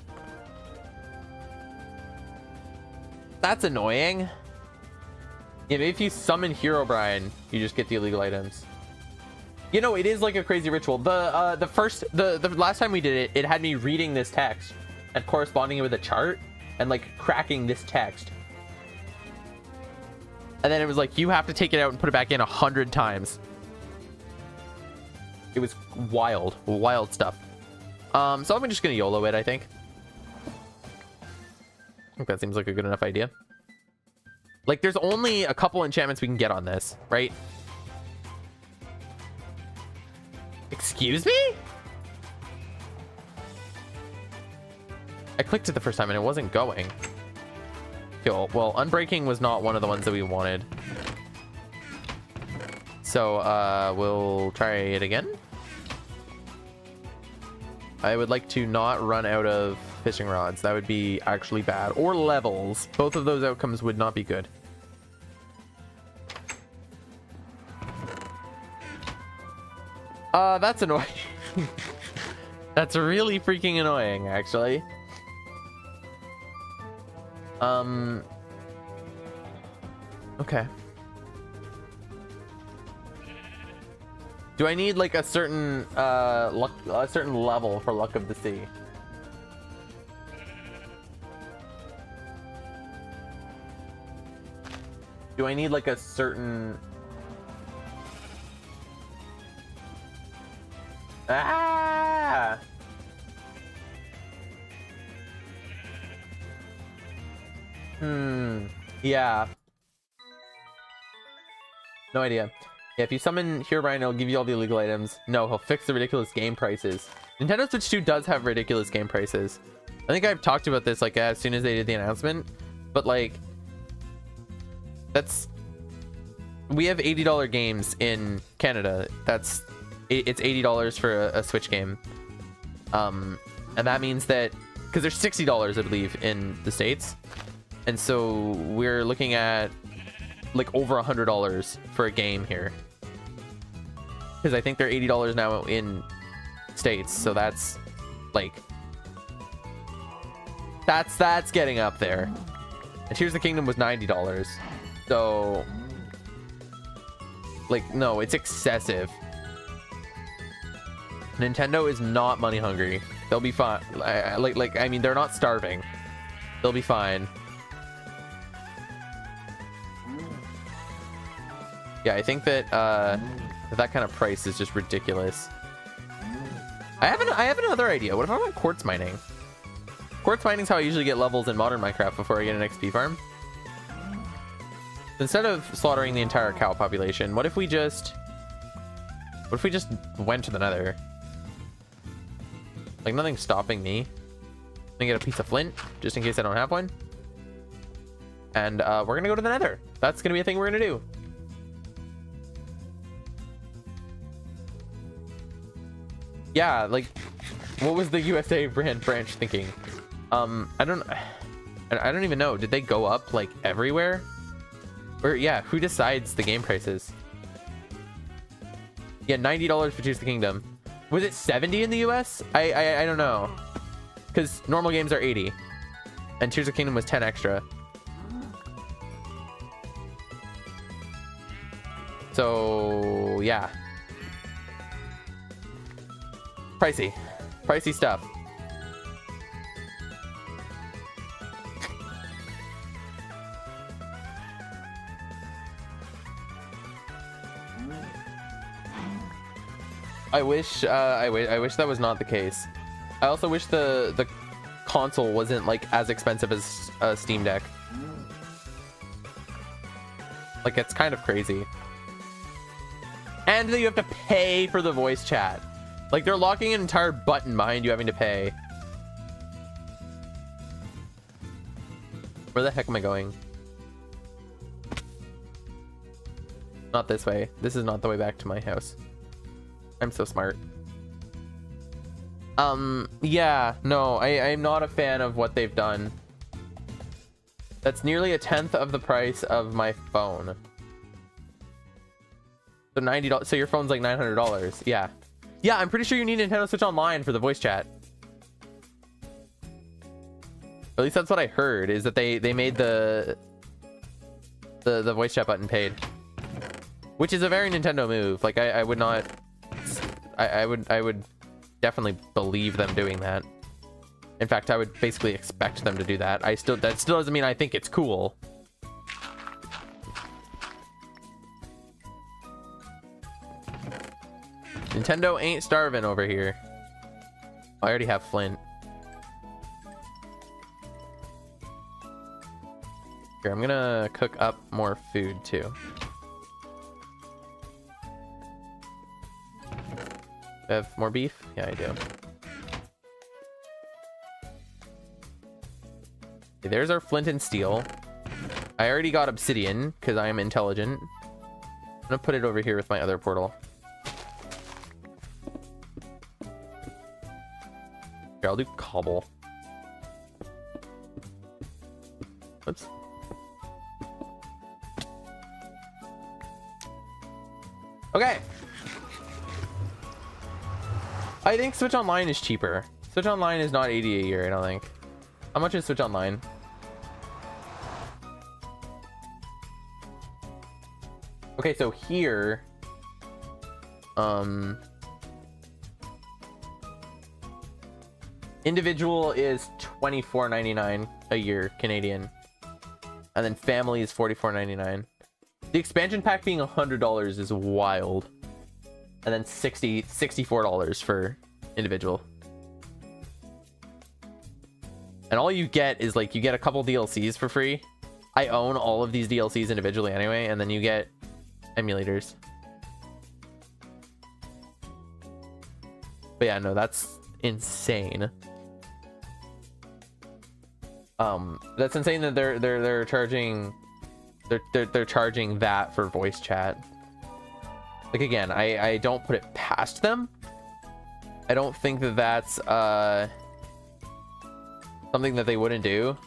That's annoying. You know, if you summon Herobrine, you just get the illegal items. You know, it is like a crazy ritual. The last time we did it, it had me reading this text and corresponding it with a chart and like cracking this text. And then it was like, you have to take it out and put it back in 100 times. It was wild, wild stuff. So I'm just gonna YOLO it, I think. I think that seems like a good enough idea. Like, there's only a couple enchantments we can get on this, right? Excuse me? I clicked it the first time and it wasn't going. Cool. Well, Unbreaking was not one of the ones that we wanted. So, we'll try it again. I would like to not run out of fishing rods. That would be actually bad. Or levels. Both of those outcomes would not be good. That's annoying. That's really freaking annoying, actually. Okay. Do I need like a certain a certain level for Luck of the Sea? Do I need like a certain... Ah! Yeah. No idea. Yeah, if you summon Herobrine, it'll give you all the illegal items. No, he'll fix the ridiculous game prices. Nintendo Switch 2 does have ridiculous game prices. I think I've talked about this like as soon as they did the announcement, but like that's... We have $80 games in Canada. It's $80 for a Switch game. And that means that because there's $60 I believe in the States. And so we're looking at like over $100 for a game here. Because I think they're $80 now in States. So that's like that's getting up there. And Tears of the Kingdom was $90. So like, no, it's excessive. Nintendo is not money hungry. They'll be fine. I mean, they're not starving. They'll be fine. Yeah, I think that that kind of price is just ridiculous. I have another idea. What if I went quartz mining? Quartz mining is how I usually get levels in modern Minecraft before I get an XP farm. Instead of slaughtering the entire cow population, what if we just went to the Nether? Like, nothing's stopping me. Let me get a piece of flint just in case I don't have one. And we're gonna go to the Nether. That's gonna be a thing we're gonna do. Yeah, like, what was the USA branch thinking? I don't even know. Did they go up like everywhere? Or yeah, who decides the game prices? Yeah, $90 for Tears of the Kingdom. Was it 70 in the US? I don't know. Because normal games are 80. And Tears of the Kingdom was 10 extra. So yeah. Pricey stuff. I wish that was not the case. I also wish the console wasn't like as expensive as a Steam Deck. Like, it's kind of crazy. And then you have to pay for the voice chat. Like, they're locking an entire button behind you having to pay. Where the heck am I going? Not this way. This is not the way back to my house. I'm so smart. Yeah, no, I'm not a fan of what they've done. That's nearly 1/10 of the price of my phone. So $90, so your phone's like $900. Yeah. Yeah, I'm pretty sure you need Nintendo Switch Online for the voice chat. At least that's what I heard, is that they made the voice chat button paid. Which is a very Nintendo move. Like I would not I would definitely believe them doing that. In fact, I would basically expect them to do that. That still doesn't mean I think it's cool. Nintendo ain't starving over here. I already have Flint. Here, I'm gonna cook up more food too. I have more beef? Yeah, I do. Okay, there's our flint and steel. I already got obsidian because I am intelligent. I'm gonna put it over here with my other portal. Here, I'll do cobble. Oops. Okay. I think Switch Online is cheaper. Switch Online is not 80 a year, I don't think. How much is Switch Online? Okay, so here, individual is $24.99 a year Canadian, and then family is $44.99. The expansion pack being $100 is wild, and then $64 for individual. And all you get is like, you get a couple DLCs for free. I own all of these DLCs individually anyway, and then you get emulators. But yeah, no, that's insane. That's insane that they're charging they're charging that for voice chat. Like, again, I don't put it past them. I don't think that that's something that they wouldn't do.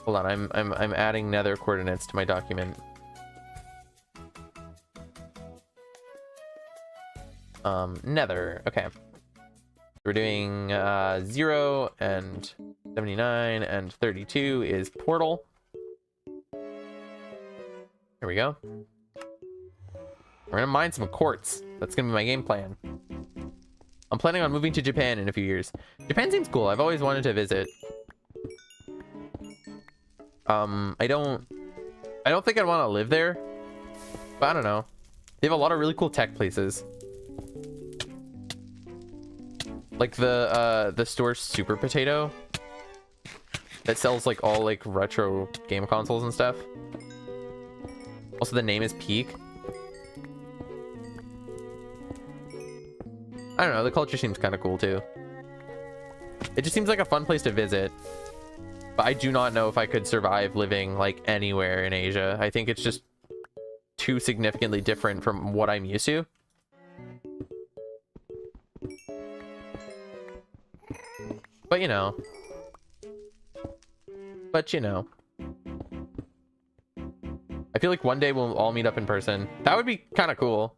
Hold on, I'm adding nether coordinates to my document. Nether, okay. We're doing 0 and 79 and 32 is portal. Here we go. We're gonna mine some quartz. That's gonna be my game plan. I'm planning on moving to Japan in a few years. Japan seems cool. I've always wanted to visit. I don't think I'd want to live there, but I don't know. They have a lot of really cool tech places. Like the store Super Potato that sells like all like retro game consoles and stuff. Also, the name is Peak. I don't know, the culture seems kind of cool too. It just seems like a fun place to visit. But I do not know if I could survive living like anywhere in Asia. I think it's just too significantly different from what I'm used to. But you know. I feel like one day we'll all meet up in person. That would be kind of cool.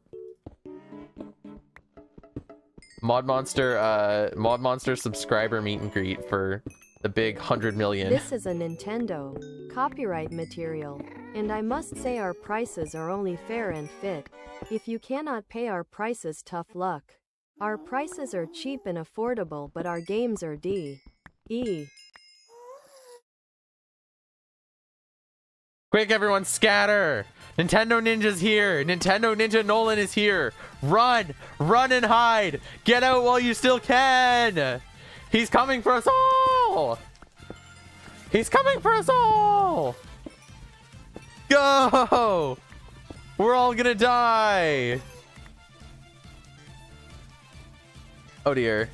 ModMonster subscriber meet and greet for the big 100 million. This is a Nintendo copyright material, and I must say our prices are only fair and fit. If you cannot pay our prices, tough luck. Our prices are cheap and affordable, but our games are D.E. Quick, everyone, scatter! Nintendo Ninja's here! Nintendo Ninja Nolan is here! Run! Run and hide! Get out while you still can! He's coming for us all! He's coming for us all! Go! We're all gonna die! Oh dear.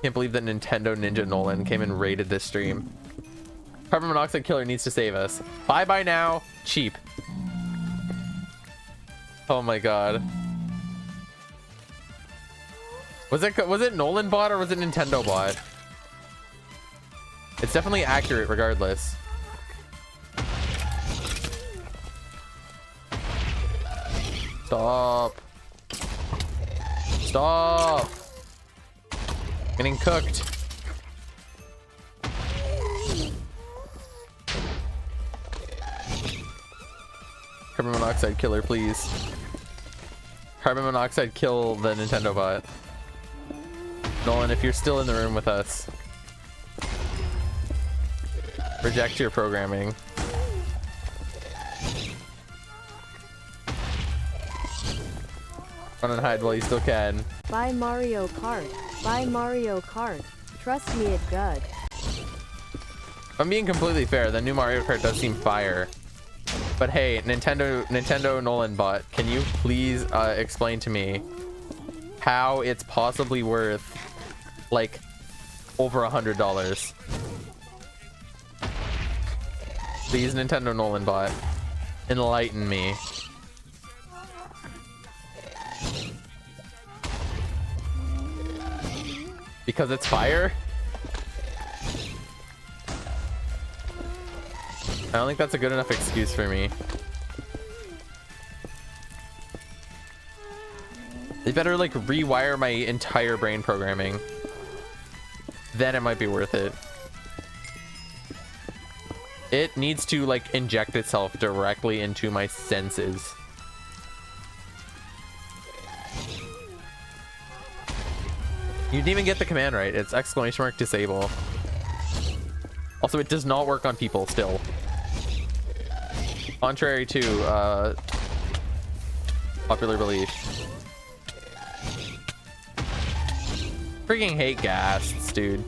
Can't believe that Nintendo Ninja Nolan came and raided this stream. Carbon monoxide killer needs to save us. Bye bye now. Cheap. Oh my god. Was it Nolan bot or was it Nintendo bot? It's definitely accurate regardless. Stop. Stop. Getting cooked. Carbon monoxide killer, please. Carbon monoxide kill the Nintendo bot. Nolan, if you're still in the room with us, reject your programming. Run and hide while you still can. Buy Mario Kart. Buy Mario Kart. Trust me, it good. If I'm being completely fair, the new Mario Kart does seem fire. But hey, Nintendo Nolan bot, can you please explain to me how it's possibly worth like over $100? Please, Nintendo Nolan bot, enlighten me. Because it's fire? I don't think that's a good enough excuse for me. They better like rewire my entire brain programming. Then it might be worth it. It needs to like inject itself directly into my senses. You didn't even get the command right. It's ! disable. Also, it does not work on people still. Contrary to popular belief. Freaking hate ghasts, dude.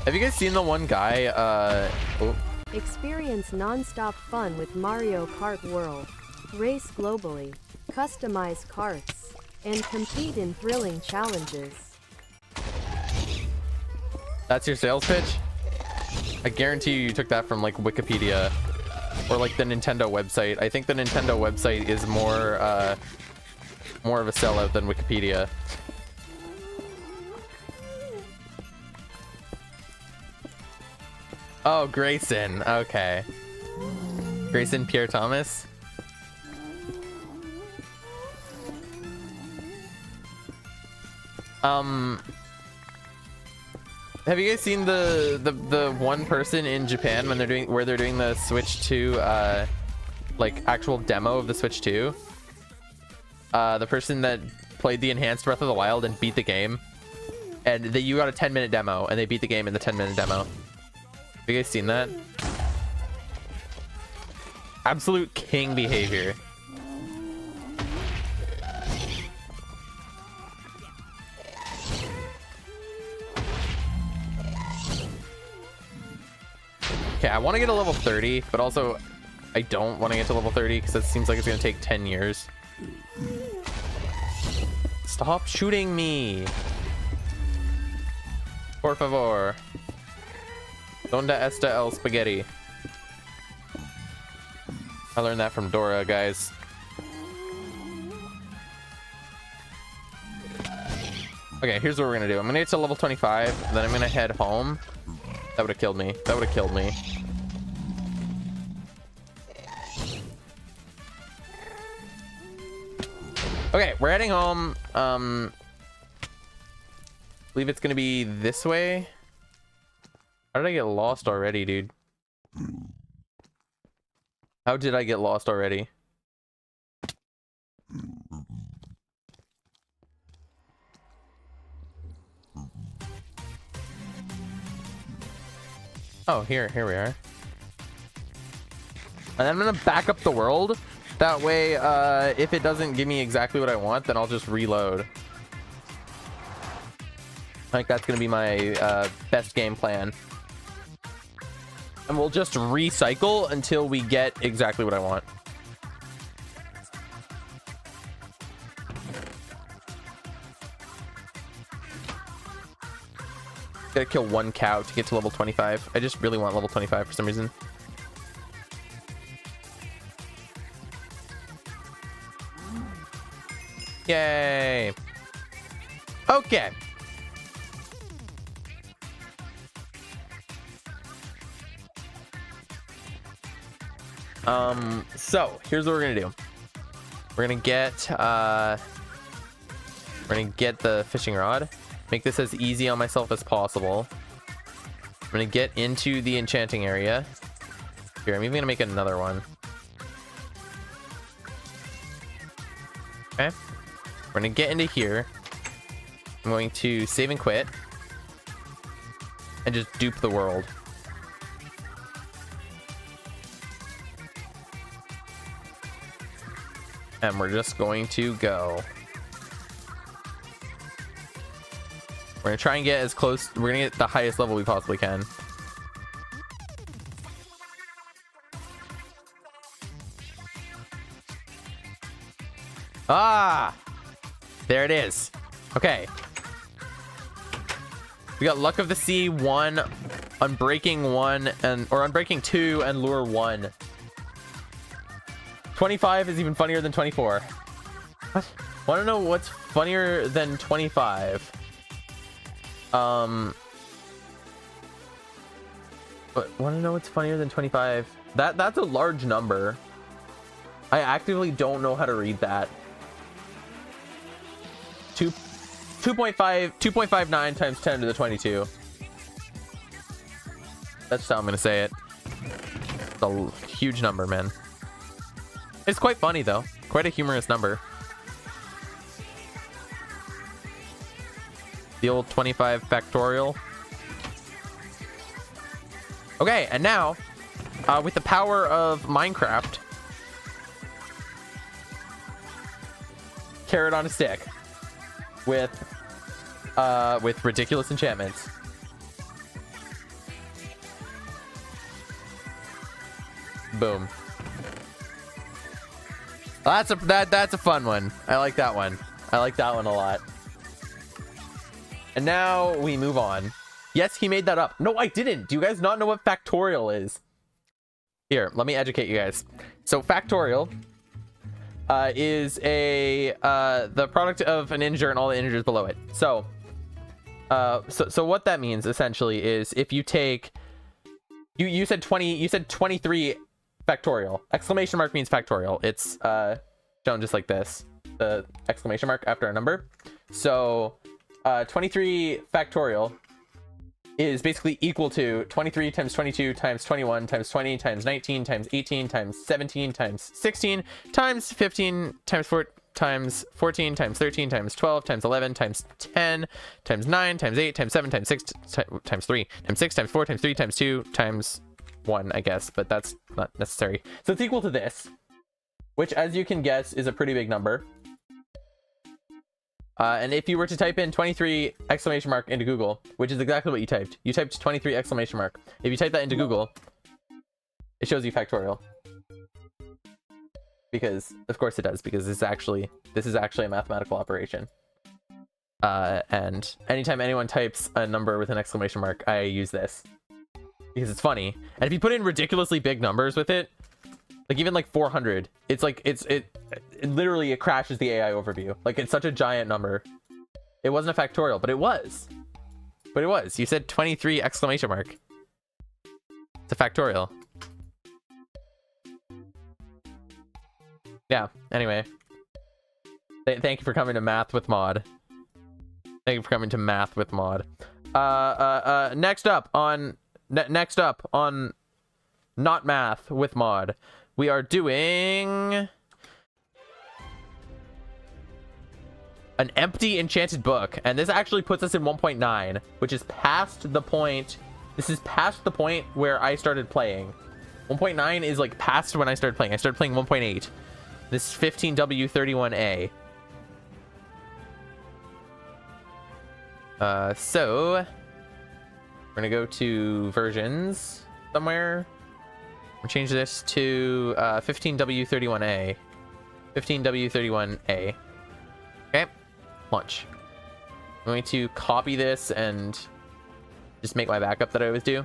Have you guys seen the one guy oh. Experience non-stop fun with Mario Kart World. Race globally, customize carts, and compete in thrilling challenges. That's your sales pitch? I guarantee you took that from like Wikipedia or like the Nintendo website. I think the Nintendo website is more of a sellout than Wikipedia. Oh, Grayson. Okay. Grayson Pierre Thomas. Have you guys seen the one person in Japan when they're doing the Switch 2 like actual demo of the Switch 2? The person that played the enhanced Breath of the Wild and beat the game, and you got a 10-minute demo and they beat the game in the 10-minute demo. Have you guys seen that? Absolute king behavior. Okay, I want to get to level 30, but also I don't want to get to level 30 because it seems like it's going to take 10 years. Stop shooting me. Por favor. Donde está el spaghetti? I learned that from Dora, guys. Okay, here's what we're going to do. I'm going to get to level 25, then I'm going to head home. That would have killed me. That would have killed me. Okay, we're heading home. Believe it's gonna be this way. How did I get lost already, dude? How did I get lost already? Oh, here we are. And I'm gonna back up the world. That way, if it doesn't give me exactly what I want, then I'll just reload. I think that's gonna be my best game plan. And we'll just recycle until we get exactly what I want. Gotta kill one cow to get to level 25. I just really want level 25 for some reason. Yay. Okay. So here's what we're gonna do. We're gonna get the fishing rod. Make this as easy on myself as possible. I'm gonna get into the enchanting area. Here, I'm even gonna make another one. Okay. We're gonna get into here. I'm going to save and quit. And just dupe the world. And we're just going to go. We're gonna try and get as close. We're gonna get the highest level we possibly can. Ah, there it is. Okay. We got Luck of the Sea 1, Unbreaking 1, or Unbreaking 2, and Lure 1. 25 is even funnier than 24. What? Want to know what's funnier than 25? But want to know what's funnier than 25? That's a large number. I actively don't know how to read that. 2.59 times 10 to the 22. That's how I'm gonna say it. It's a huge number, man. It's quite funny though. Quite a humorous number. The old 25 factorial. Okay, and now, with the power of Minecraft, carrot on a stick, with ridiculous enchantments. Boom. That's a fun one. I like that one. I like that one a lot. And now we move on. Yes, he made that up. No, I didn't. Do you guys not know what factorial is? Here, let me educate you guys. So factorial is the product of an integer and all the integers below it. So what that means essentially is if you take you said 23 factorial. Exclamation mark means factorial. It's shown just like this. The exclamation mark after a number. So 23 factorial is basically equal to 23 times 22 times 21 times 20 times 19 times 18 times 17 times 16 times 15 times 4 times 14 times 13 times 12 times 11 times 10 times 9 times 8 times 7 times 6 times 3 times 6 times 4 times 3 times 2 times 1, I guess, but that's not necessary. So it's equal to this, which, as you can guess, is a pretty big number. And if you were to type in 23 exclamation mark into Google, which is exactly what you typed 23 exclamation mark. If you type that into Google, it shows you factorial. Because, of course it does, because this is actually a mathematical operation. And anytime anyone types a number with an exclamation mark, I use this. Because it's funny. And if you put in ridiculously big numbers with it, like even like 400, it's like it literally crashes the AI overview. Like it's such a giant number. It wasn't a factorial, but it was. You said 23 exclamation mark. It's a factorial. Yeah, anyway. Thank you for coming to Math with Mod. Thank you for coming to Math with Mod. Next up on Not Math with Mod, we are doing an empty enchanted book, and this actually puts us in 1.9, which is past the point. This is past the point where I started playing. 1.9 is like past when I started playing. I started playing 1.8. This is 15W31A. So we're gonna go to versions somewhere. We'll change this to 15W31A. 15W31A. Okay, launch. I'm going to copy this and Just make my backup that I always do.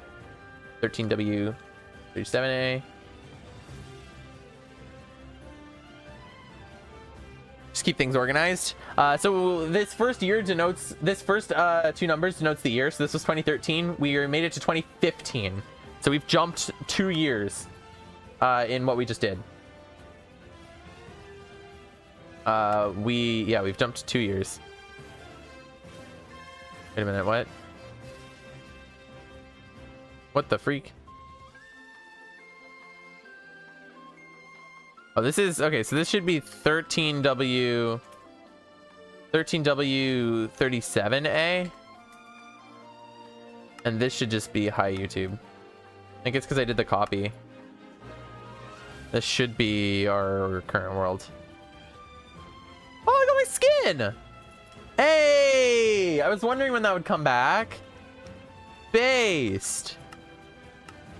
13W37A. Just keep things organized. So this first year denotes, this first two numbers denotes the year. So this was 2013. We made it to 2015. So we've jumped 2 years in what we just did. We've jumped 2 years. Wait a minute, what? What the freak? Oh, this is okay, so this should be 13W37A. And this should just be hi YouTube. I think it's because I did the copy. This should be our current world. Oh, I got my skin! Hey! I was wondering when that would come back. Based.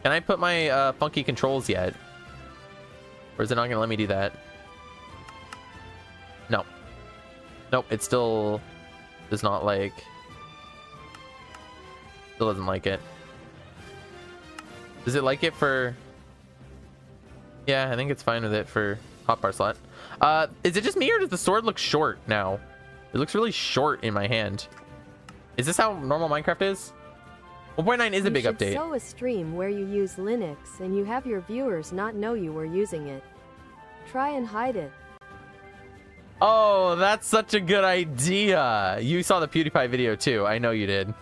Can I put my funky controls yet? Or is it not gonna let me do that? No. Nope, it still does not like... Still doesn't like it. Does it like it for... Yeah, I think it's fine with it for hotbar slot. Is it just me or does the sword look short now? It looks really short in my hand. Is this how normal Minecraft is? 1.9 is a big update. You should show a stream where you use Linux and you have your viewers not know you were using it. Try and hide it. Oh, that's such a good idea. You saw the PewDiePie video too. I know you did.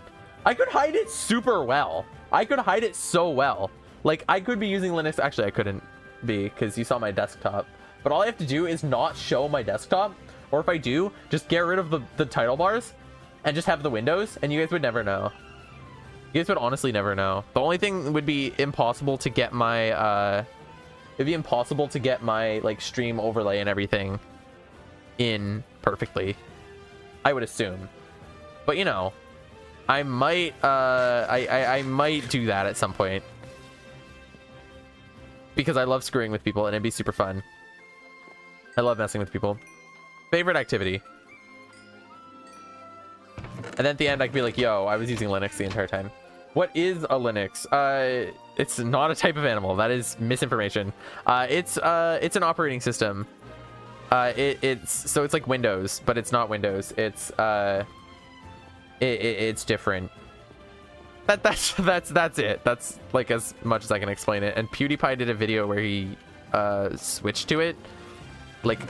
I could hide it super well. I could hide it so well. Like, I could be using Linux. Actually, I couldn't be because you saw my desktop. But all I have to do is not show my desktop. Or if I do, just get rid of the title bars and just have the windows. And you guys would never know. You guys would honestly never know. The only thing would be impossible to get my... it'd be impossible to get my, like, stream overlay and everything in perfectly. I would assume. But, you know, I might, I might do that at some point. Because I love screwing with people and it'd be super fun. I love messing with people. Favorite activity. And then at the end, I could be like, yo, I was using Linux the entire time. What is a Linux? It's not a type of animal. That is misinformation. It's an operating system. It's like Windows, but it's not Windows. It's different. That's it. That's like as much as I can explain it. And PewDiePie did a video where he switched to it. Like,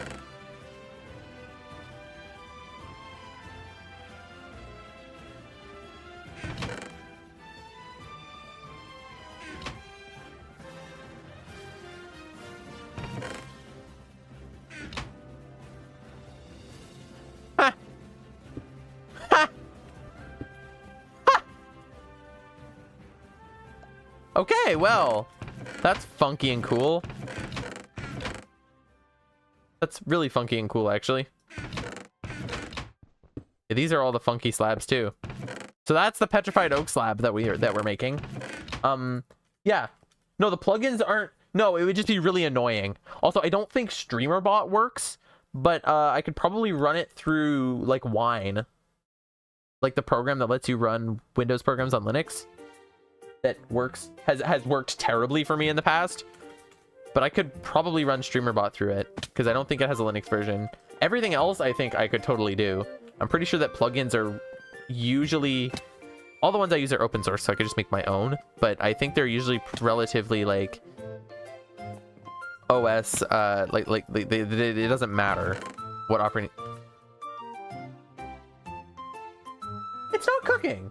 okay, well, that's funky and cool. That's really funky and cool, actually. Yeah, these are all the funky slabs too. So that's the petrified oak slab that we're making. Yeah. No, the plugins aren't. No, it would just be really annoying. Also, I don't think StreamerBot works, but I could probably run it through like Wine, like the program that lets you run Windows programs on Linux. That works has worked terribly for me in the past, but I could probably run StreamerBot through it because I don't think it has a Linux version. Everything else I think I could totally do. I'm pretty sure that plugins are usually, all the ones I use are open source, so I could just make my own, but I think they're usually relatively like OS it doesn't matter what operating. It's not cooking.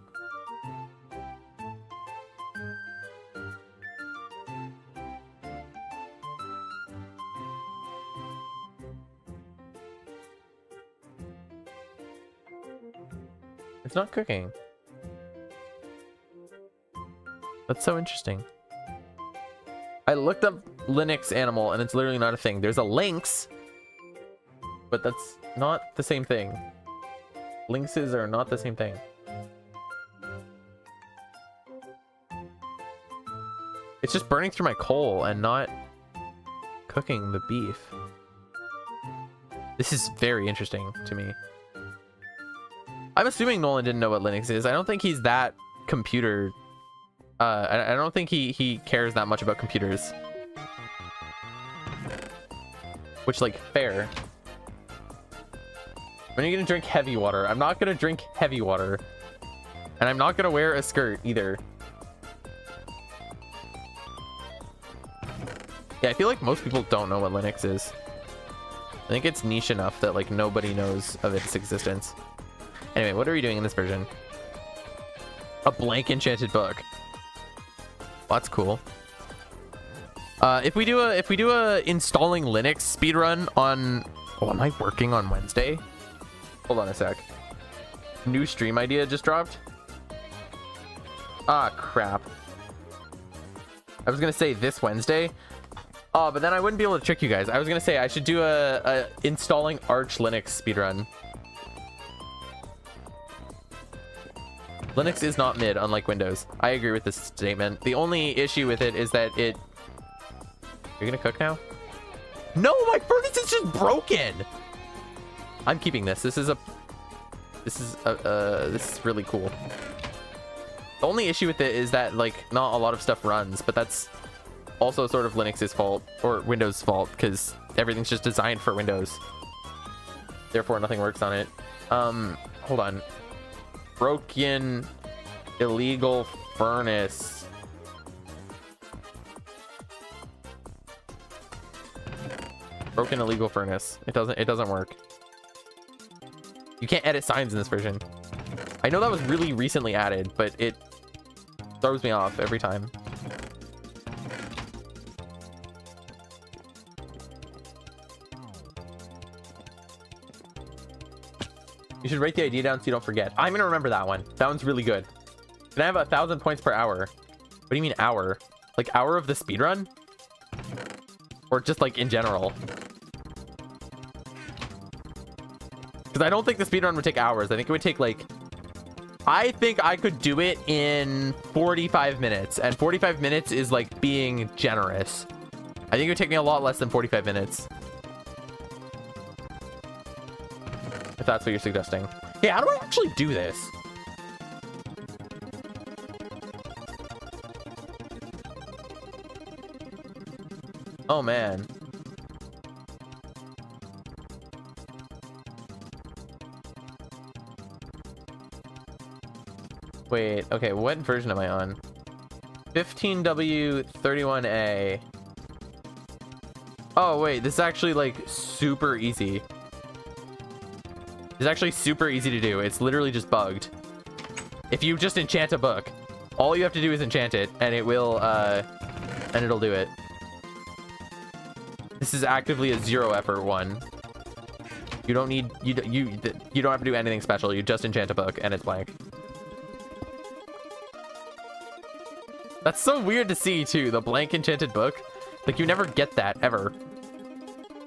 It's not cooking. That's so interesting. I looked up Linux animal and it's literally not a thing. There's a lynx, but that's not the same thing. Lynxes are not the same thing. It's just burning through my coal and not cooking the beef. This is very interesting to me. I'm assuming Nolan didn't know what Linux is. I don't think he's that computer. I don't think he cares that much about computers. Which, like, fair. When are you gonna drink heavy water? I'm not gonna drink heavy water. And I'm not gonna wear a skirt either. Yeah, I feel like most people don't know what Linux is. I think it's niche enough that, like, nobody knows of its existence. Anyway, what are we doing in this version? A blank enchanted book. Well, that's cool. If we do a installing Linux speedrun on... Oh, am I working on Wednesday? Hold on a sec. New stream idea just dropped. Ah, crap. I was gonna say this Wednesday. Oh, but then I wouldn't be able to trick you guys. I was gonna say I should do a installing Arch Linux speedrun. Linux is not mid, unlike Windows. I agree with this statement. The only issue with it is that it... You're gonna cook now? No, my furnace is just broken! I'm keeping this. This is really cool. The only issue with it is that, like, not a lot of stuff runs, but that's also sort of Linux's fault, or Windows' fault, because everything's just designed for Windows. Therefore, nothing works on it. Hold on. Broken illegal furnace. Broken illegal furnace. It doesn't work. You can't edit signs in this version. I know that was really recently added, but it throws me off every time. You should write the idea down so you don't forget. I'm gonna remember that one. That one's really good. Can I have 1,000 points per hour? What do you mean hour? Like hour of the speedrun? Or just like in general? Because I don't think the speedrun would take hours. I think it would take like... I think I could do it in 45 minutes. And 45 minutes is like being generous. I think it would take me a lot less than 45 minutes. If that's what you're suggesting. Hey, how do I actually do this? Oh, man. Wait, okay, what version am I on? 15W31A. Oh, wait, this is actually, like, super easy. It's actually super easy to do. It's literally just bugged. If you just enchant a book, all you have to do is enchant it, and it will, and it'll do it. This is actively a 0 effort one. You don't need, you don't have to do anything special. You just enchant a book, and it's blank. That's so weird to see, too. The blank enchanted book. Like, you never get that, ever.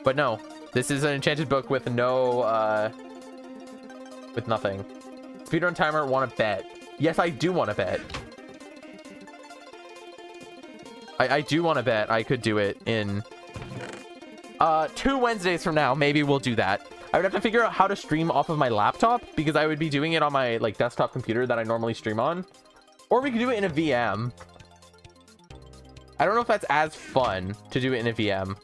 But no. This is an enchanted book with no, with nothing. Speedrun timer, want to bet. Yes, I do want to bet. I do want to bet I could do it in 2 Wednesdays from now. Maybe we'll do that. I would have to figure out how to stream off of my laptop because I would be doing it on my like desktop computer that I normally stream on. Or we could do it in a VM. I don't know if that's as fun to do it in a VM.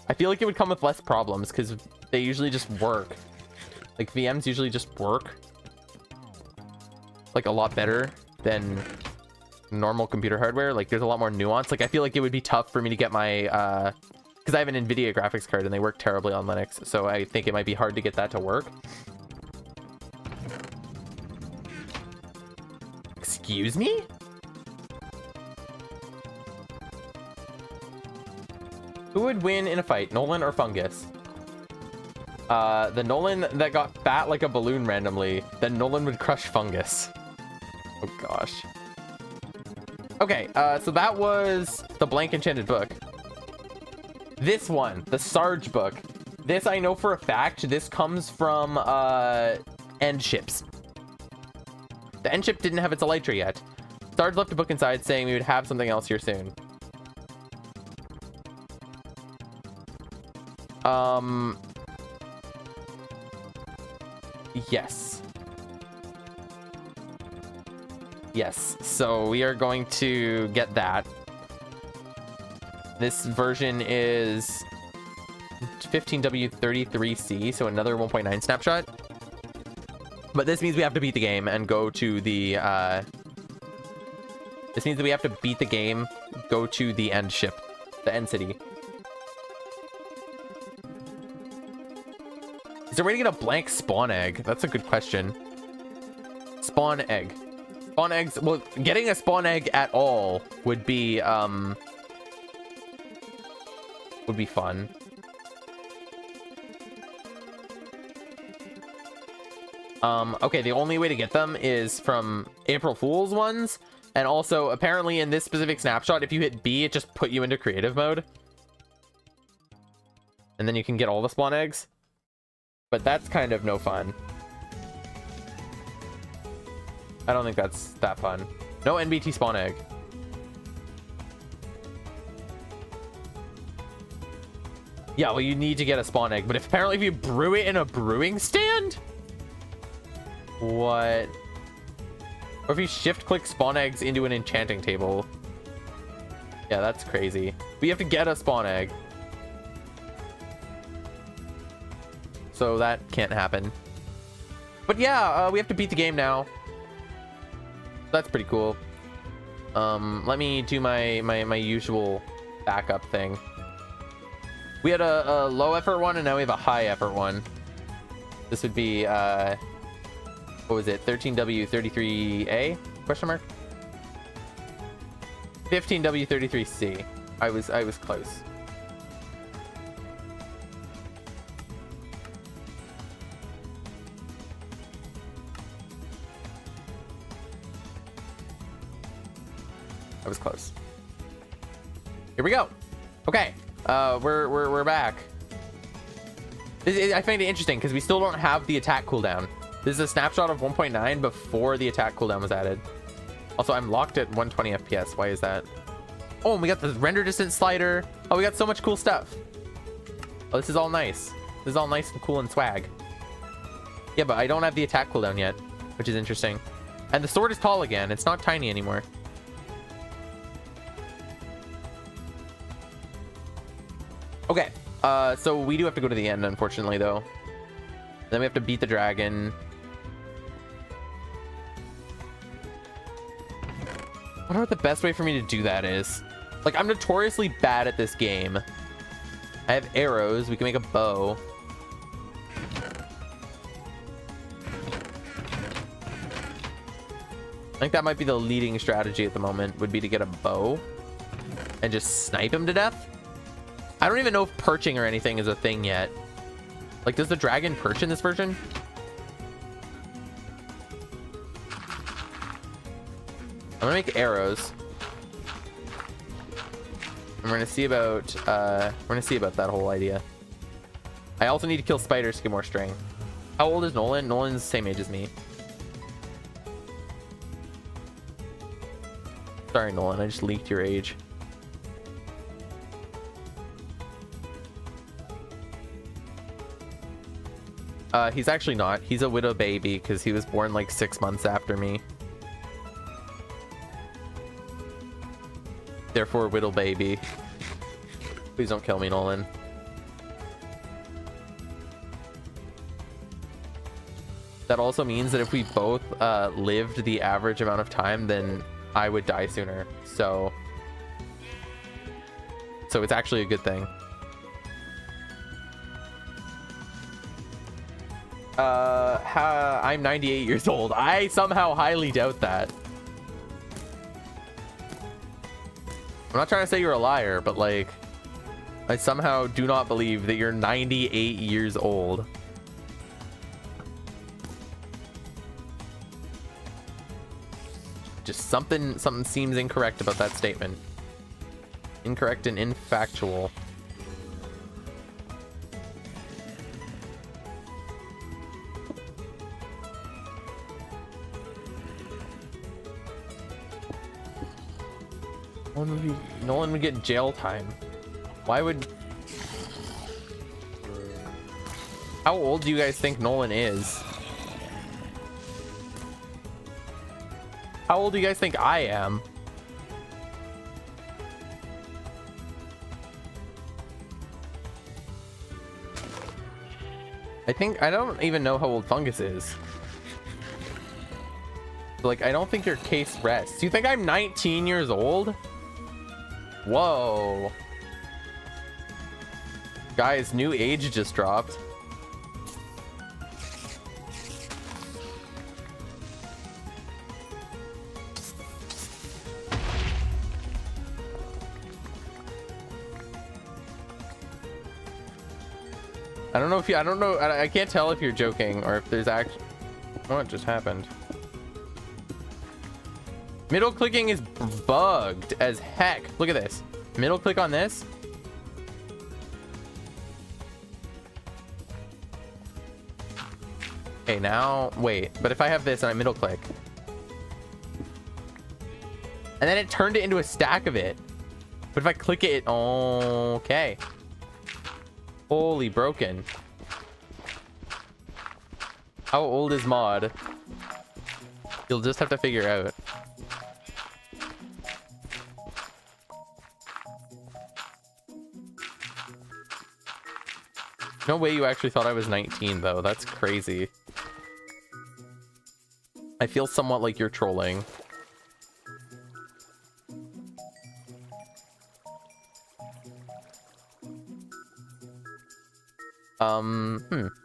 I feel like it would come with less problems because they usually just work. Like VMs usually just work like a lot better than normal computer hardware. Like there's a lot more nuance. Like I feel like it would be tough for me to get my because I have an NVIDIA graphics card and they work terribly on Linux, so I think it might be hard to get that to work. Excuse me? Who would win in a fight, Nolan or Fungus? The Nolan that got fat like a balloon randomly, then Nolan would crush Fungus. Oh gosh. Okay, so that was the blank enchanted book. This one, the Sarge book. This I know for a fact, this comes from End Ships. The End Ship didn't have its elytra yet. Sarge left a book inside saying we would have something else here soon. Yes. Yes, so we are going to get that. This version is 15W33C, so another 1.9 snapshot. But this means we have to beat the game and go to the this means that we have to beat the game, go to the end ship, the end city. Is there a way to get a blank spawn egg? That's a good question. Spawn egg. Spawn eggs. Well, getting a spawn egg at all would be fun. Okay, the only way to get them is from April Fool's ones. And also, apparently in this specific snapshot, if you hit B, it just put you into creative mode. And then you can get all the spawn eggs. But that's kind of no fun. I don't think that's that fun. No NBT spawn egg. Yeah, well, you need to get a spawn egg. But apparently if you brew it in a brewing stand? What? Or if you shift click spawn eggs into an enchanting table. Yeah, that's crazy. But you have to get a spawn egg. So that can't happen. But yeah, we have to beat the game now. That's pretty cool. Let me do my usual backup thing. We had a low effort one, and now we have a high effort one. This would be what was it? 13W33A? Question mark. 15W33C. I was close. I was close. Here we go. Okay, we're back. I find it interesting because we still don't have the attack cooldown. This is a snapshot of 1.9 before the attack cooldown was added. Also, I'm locked at 120 FPS. Why is that? Oh, and we got the render distance slider. Oh, we got so much cool stuff. Oh, this is all nice. This is all nice and cool and swag. Yeah, but I don't have the attack cooldown yet, which is interesting. And the sword is tall again. It's not tiny anymore. Okay, so we do have to go to the end, unfortunately, though. Then we have to beat the dragon. I wonder what the best way for me to do that is. Like, I'm notoriously bad at this game. I have arrows. We can make a bow. I think that might be the leading strategy at the moment, would be to get a bow and just snipe him to death. I don't even know if perching or anything is a thing yet. Like, does the dragon perch in this version? I'm gonna make arrows. And we're gonna see about that whole idea. I also need to kill spiders to get more string. How old is Nolan? Nolan's the same age as me. Sorry, Nolan, I just leaked your age. He's actually not. He's a widow baby because he was born like 6 months after me. Therefore, widow baby. Please don't kill me, Nolan. That also means that if we both lived the average amount of time, then I would die sooner. So it's actually a good thing. I'm 98 years old. I somehow highly doubt that. I'm not trying to say you're a liar, but like, I somehow do not believe that you're 98 years old. Just something seems incorrect about that statement. Incorrect and infactual. Nolan would get jail time. Why would... How old do you guys think Nolan is? How old do you guys think I am? I don't even know how old Fungus is. Like, I don't think your case rests. You think I'm 19 years old? Whoa. Guys, new age just dropped. I don't know if you, I don't know, I can't tell if you're joking or if there's actually, what just happened? Middle clicking is bugged as heck. Look at this. Middle click on this. Okay, now, wait, but if I have this and I middle click, and then it turned it into a stack of it. But if I click it, okay. Holy broken. How old is Mod? You'll just have to figure out. No way you actually thought I was 19 though. That's crazy. I feel somewhat like you're trolling.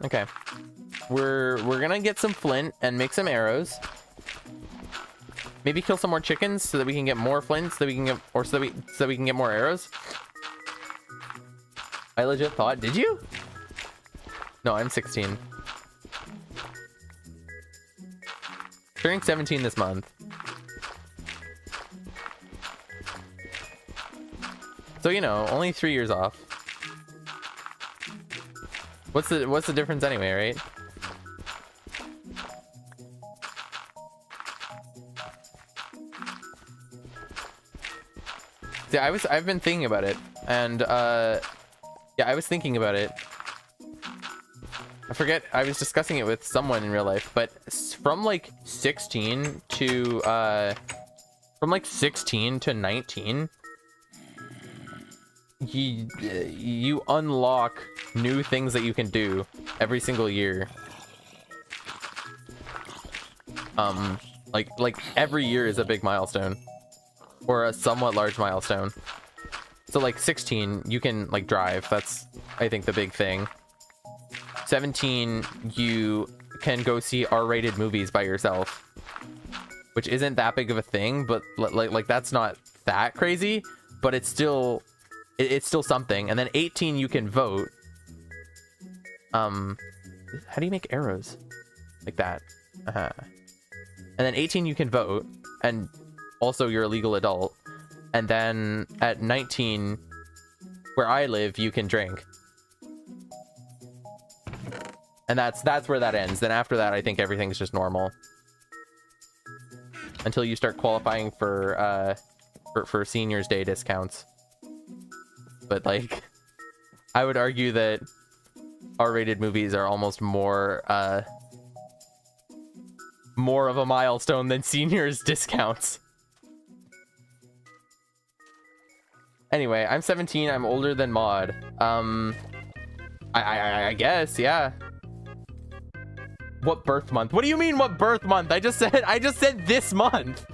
Okay. We're gonna get some flint and make some arrows. Maybe kill some more chickens so that we can get more flint, so that we can get, or so that we can get more arrows. I legit thought, did you? No, I'm 16. Turning 17 this month. So, you know, only 3 years off. What's the difference anyway, right? See, I've been thinking about it, and yeah, I was thinking about it. I forget, I was discussing it with someone in real life, but from like 16 to 19, you unlock new things that you can do every single year. Like every year is a big milestone, or a somewhat large milestone. So like 16, you can like drive. That's, I think, the big thing. 17, you can go see R-rated movies by yourself, which isn't that big of a thing, but like that's not that crazy, but it's still something. And then 18, you can vote. How do you make arrows like that? And then 18, you can vote, and also you're a legal adult. And then at 19, where I live, you can drink. And that's where that ends. Then after that, I think everything's just normal. Until you start qualifying for Seniors Day discounts. But like, I would argue that R-rated movies are almost more of a milestone than seniors discounts. Anyway, I'm 17. I'm older than Mod. I guess, yeah. What birth month? What do you mean, what birth month? I just said this month.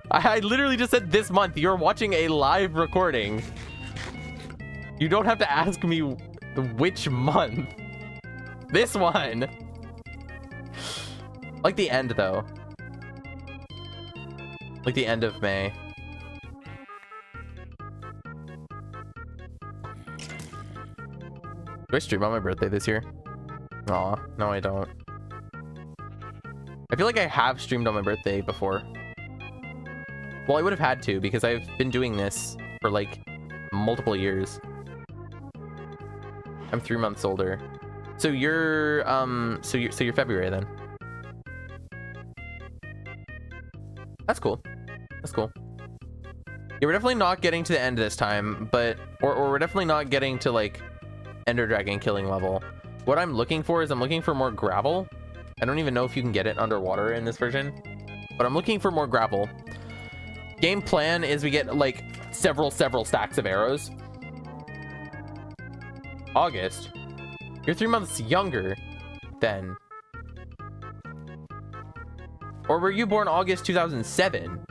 I literally just said this month. You're watching a live recording. You don't have to ask me which month. This one. Like the end, though. Like the end of May. Do I stream on my birthday this year? Aw, no I don't. I feel like I have streamed on my birthday before. Well, I would have had to, because I've been doing this for like multiple years. I'm 3 months older. So you're so you're February then. That's cool. That's cool. Yeah, we're definitely not getting to the end this time, but or we're definitely not getting to like Ender Dragon killing level. What I'm looking for is I'm looking for more gravel. I don't even know if you can get it underwater in this version, but I'm looking for more gravel. Game plan is we get like several stacks of arrows. August, you're 3 months younger then. Or were you born August 2007?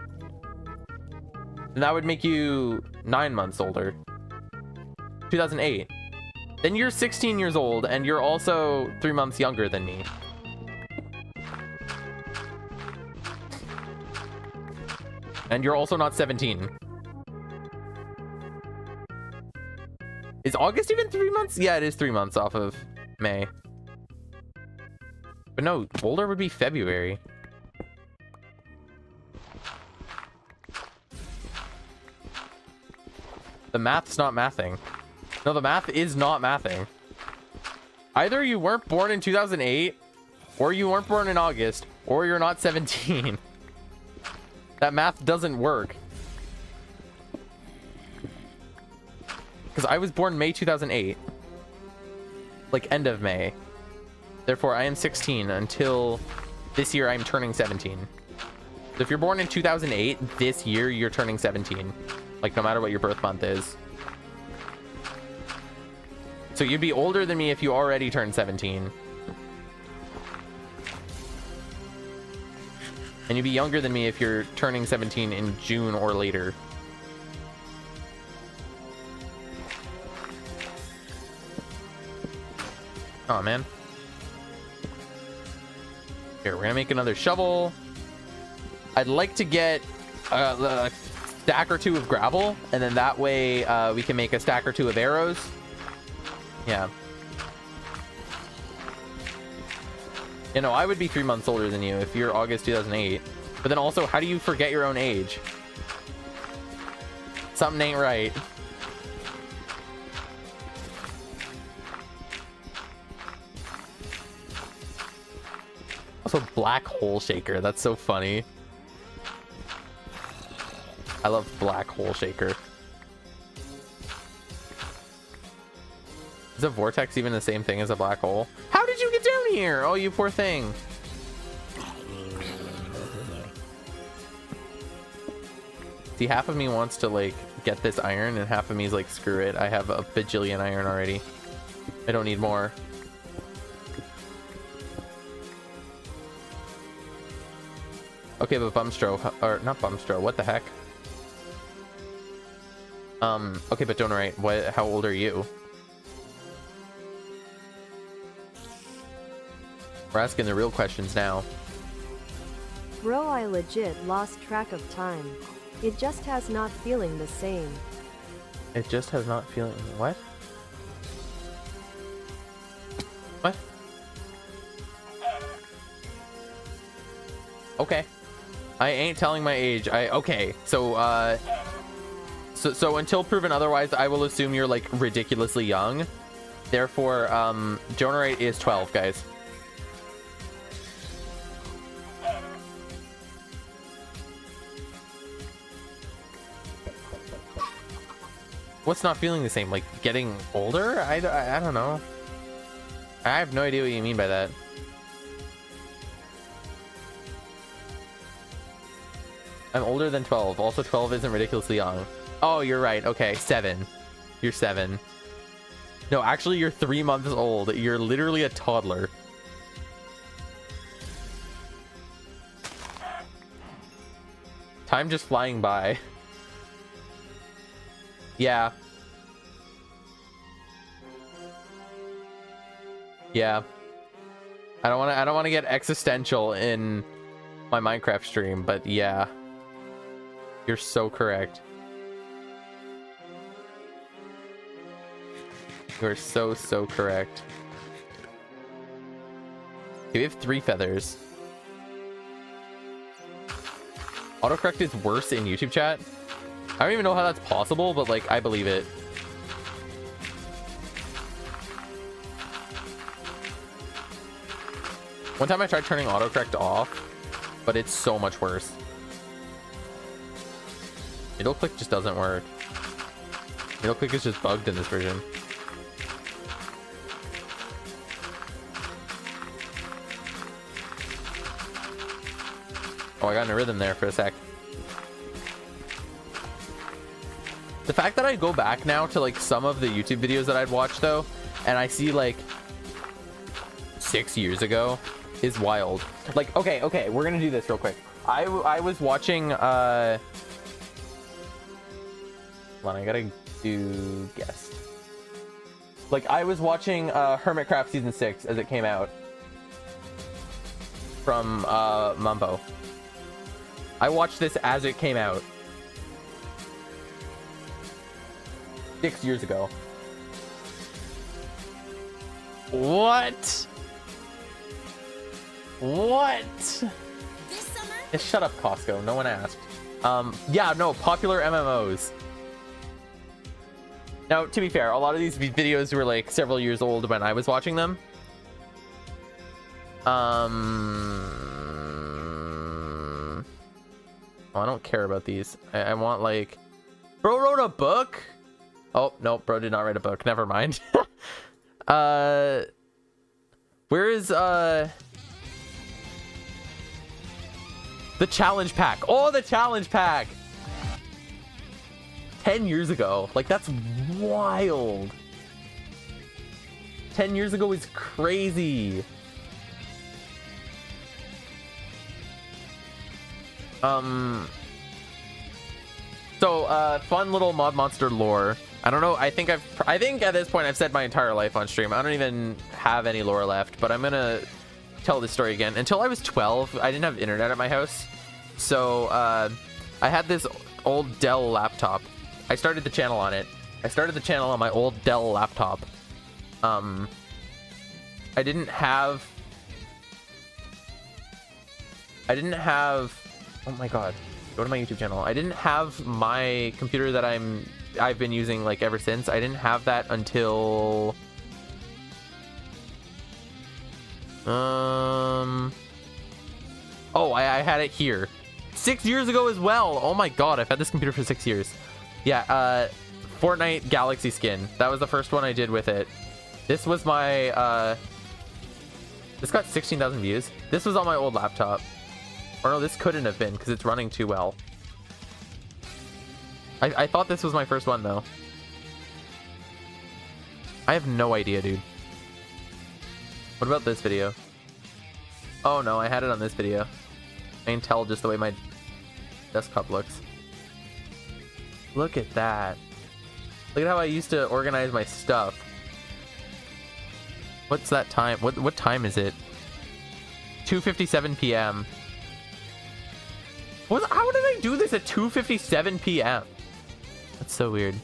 And that would make you 9 months older. 2008. Then you're 16 years old and you're also 3 months younger than me. And you're also not 17. Is August even 3 months? Yeah, it is 3 months off of May. But no, older would be February. The math's not mathing. No, the math is not mathing. Either you weren't born in 2008, or you weren't born in August, or you're not 17. That math doesn't work. Because I was born May 2008. Like, end of May. Therefore, I am 16 until this year I'm turning 17. So if you're born in 2008, this year you're turning 17. Like, no matter what your birth month is. So you'd be older than me if you already turned 17. And you'd be younger than me if you're turning 17 in June or later. Oh, man. Here, we're gonna make another shovel. I'd like to get a stack or two of gravel, and then that way we can make a stack or two of arrows. Yeah. You know, I would be 3 months older than you if you're August 2008. But then also, how do you forget your own age? Something ain't right. Also, black hole shaker. That's so funny. I love black hole shaker. Is a vortex even the same thing as a black hole? How did you get down here? Oh, you poor thing. See, half of me wants to like get this iron and half of me is like, screw it. I have a bajillion iron already. I don't need more. Okay, but Bumstro, or not Bumstro, what the heck? Okay, but Donorite, how old are you? We're asking the real questions now. Bro, I legit lost track of time. It just has not feeling the same. It just has not feeling... What? What? Okay. I ain't telling my age. Okay, so, so until proven otherwise, I will assume you're, like, ridiculously young. Therefore, donor rate is 12, guys. What's not feeling the same? Like, getting older? I don't know. I have no idea what you mean by that. I'm older than 12. Also, 12 isn't ridiculously young. Oh, you're right. Okay, 7. You're 7. No, actually, you're 3 months old. You're literally a toddler. Time just flying by. Yeah. Yeah. I don't want to get existential in my Minecraft stream, but yeah. You're so correct. You are so correct. Okay, we have 3 feathers. Autocorrect is worse in YouTube chat. I don't even know how that's possible, but like, I believe it. One time I tried turning autocorrect off, but it's so much worse. Middle click just doesn't work. Middle click is just bugged in this version. Oh, I got in a rhythm there for a sec. The fact that I go back now to like some of the YouTube videos that I'd watched though, and I see like 6 years ago is wild. Like, okay, we're gonna do this real quick. I was watching hold on, I gotta do guess. Like, I was watching Hermitcraft season 6 as it came out from Mumbo. I watched this as it came out 6 years ago. What? This summer? Shut up, Costco. No one asked. Yeah, no, popular MMOs. Now, to be fair, a lot of these videos were like several years old when I was watching them. Oh, I don't care about these. I want like... Bro wrote a book? Oh, no, bro did not write a book. Never mind. Where is, the challenge pack? Oh, the challenge pack! 10 years ago. Like, that's wild. 10 years ago is crazy. Fun little ModMonster lore. I don't know. I think at this point I've said my entire life on stream. I don't even have any lore left, but I'm gonna tell this story again. Until I was 12, I didn't have internet at my house. So, I had this old Dell laptop. I started the channel on it. I started the channel on my old Dell laptop. I didn't have... Oh my god. Go to my YouTube channel. I didn't have my computer that I've been using like ever since. I didn't have that until... Oh, I had it here. 6 years ago as well. Oh my god, I've had this computer for 6 years. Yeah, Fortnite Galaxy skin. That was the first one I did with it. This was my, this got 16,000 views. This was on my old laptop. Or no, this couldn't have been, because it's running too well. I thought this was my first one, though. I have no idea, dude. What about this video? Oh no, I had it on this video. I can tell just the way my desktop looks. Look at that. Look at how I used to organize my stuff. What's that time? What time is it? 2:57 p.m. How did I do this at 2:57 p.m.? That's so weird.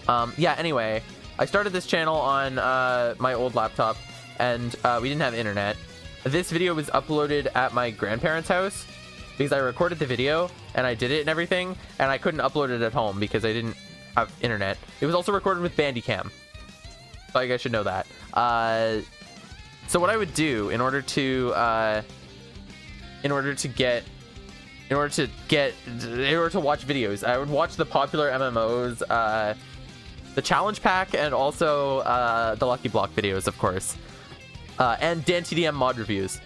Yeah, anyway, I started this channel on my old laptop, and we didn't have internet. This video was uploaded at my grandparents' house because I recorded the video and I did it and everything, and I couldn't upload it at home because I didn't have internet. It was also recorded with Bandicam, so you guys should know that. So what I would do in order to watch videos, I would watch the popular MMOs, the challenge pack, and also the Lucky Block videos, of course, and DanTDM mod reviews.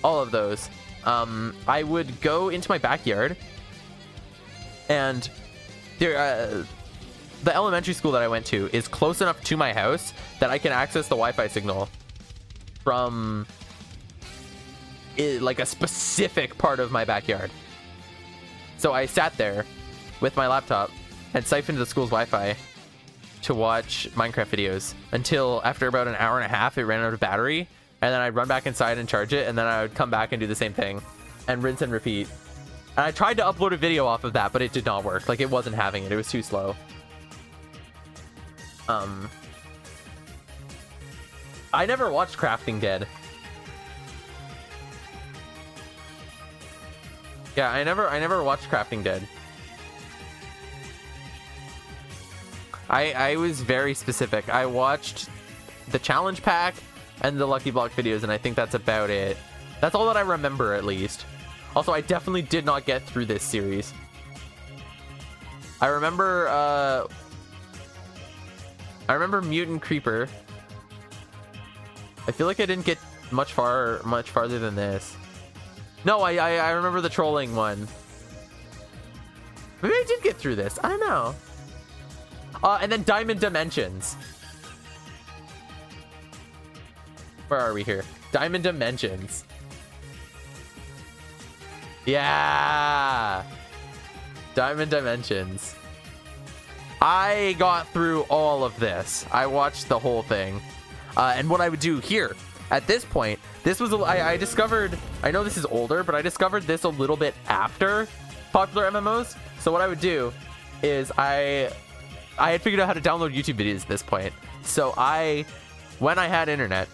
All of those. I would go into my backyard, and there, the elementary school that I went to is close enough to my house that I can access the Wi-Fi signal from like a specific part of my backyard. So I sat there with my laptop and siphoned the school's Wi-Fi to watch Minecraft videos until after about an hour and a half it ran out of battery, and then I'd run back inside and charge it, and then I would come back and do the same thing and rinse and repeat. And I tried to upload a video off of that, but it did not work. Like, it wasn't having it. It was too slow. I never watched Crafting Dead. Yeah, I never watched Crafting Dead. I was very specific. I watched the challenge pack and the Lucky Block videos, and I think that's about it. That's all that I remember, at least. Also, I definitely did not get through this series. I remember Mutant Creeper. I feel like I didn't get much farther than this. No, I remember the trolling one. Maybe I did get through this. I don't know. And then Diamond Dimensions. Where are we here? Diamond Dimensions. Yeah. Diamond Dimensions. I got through all of this. I watched the whole thing. And what I would do here, at this point, this was, I discovered, I know this is older, but I discovered this a little bit after popular MMOs. So what I would do is I had figured out how to download YouTube videos at this point. So when I had internet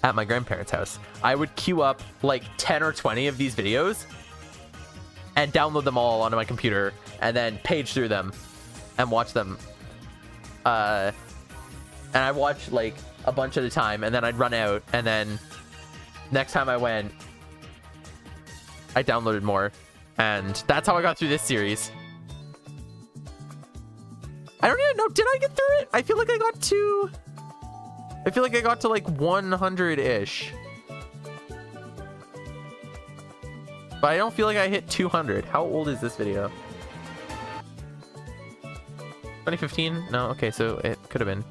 at my grandparents' house, I would queue up like 10 or 20 of these videos and download them all onto my computer and then page through them and watch them. And I watched like a bunch at a time, and then I'd run out, and then next time I went, I downloaded more. And that's how I got through this series. I don't even know, did I get through it? I feel like I got to like 100-ish. But I don't feel like I hit 200. How old is this video? 2015? No, okay, so it could have been.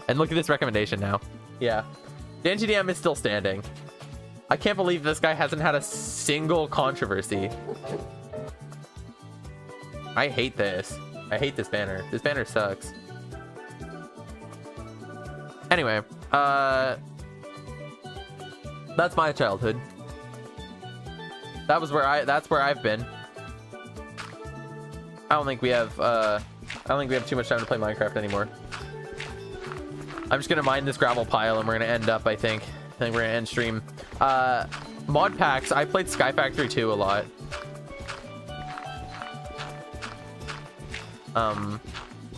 And look at this recommendation now. Yeah. The NGDM is still standing. I can't believe this guy hasn't had a single controversy. I hate this. I hate this banner. This banner sucks. Anyway, that's my childhood. That's where I've been. I don't think we have too much time to play Minecraft anymore. I'm just gonna mine this gravel pile and we're gonna end up, I think we're gonna end stream. Mod packs, I played Sky Factory 2 a lot. I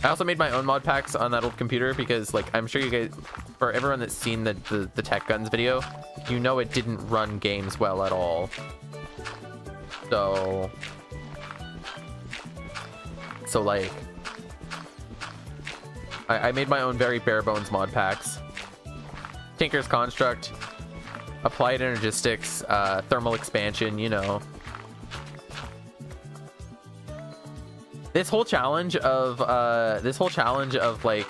also made my own mod packs on that old computer because, like, I'm sure you guys, for everyone that's seen the Tech Guns video, you know it didn't run games well at all. So like, I made my own very bare bones mod packs. Tinker's Construct, Applied Energistics, Thermal Expansion, you know. This whole challenge of like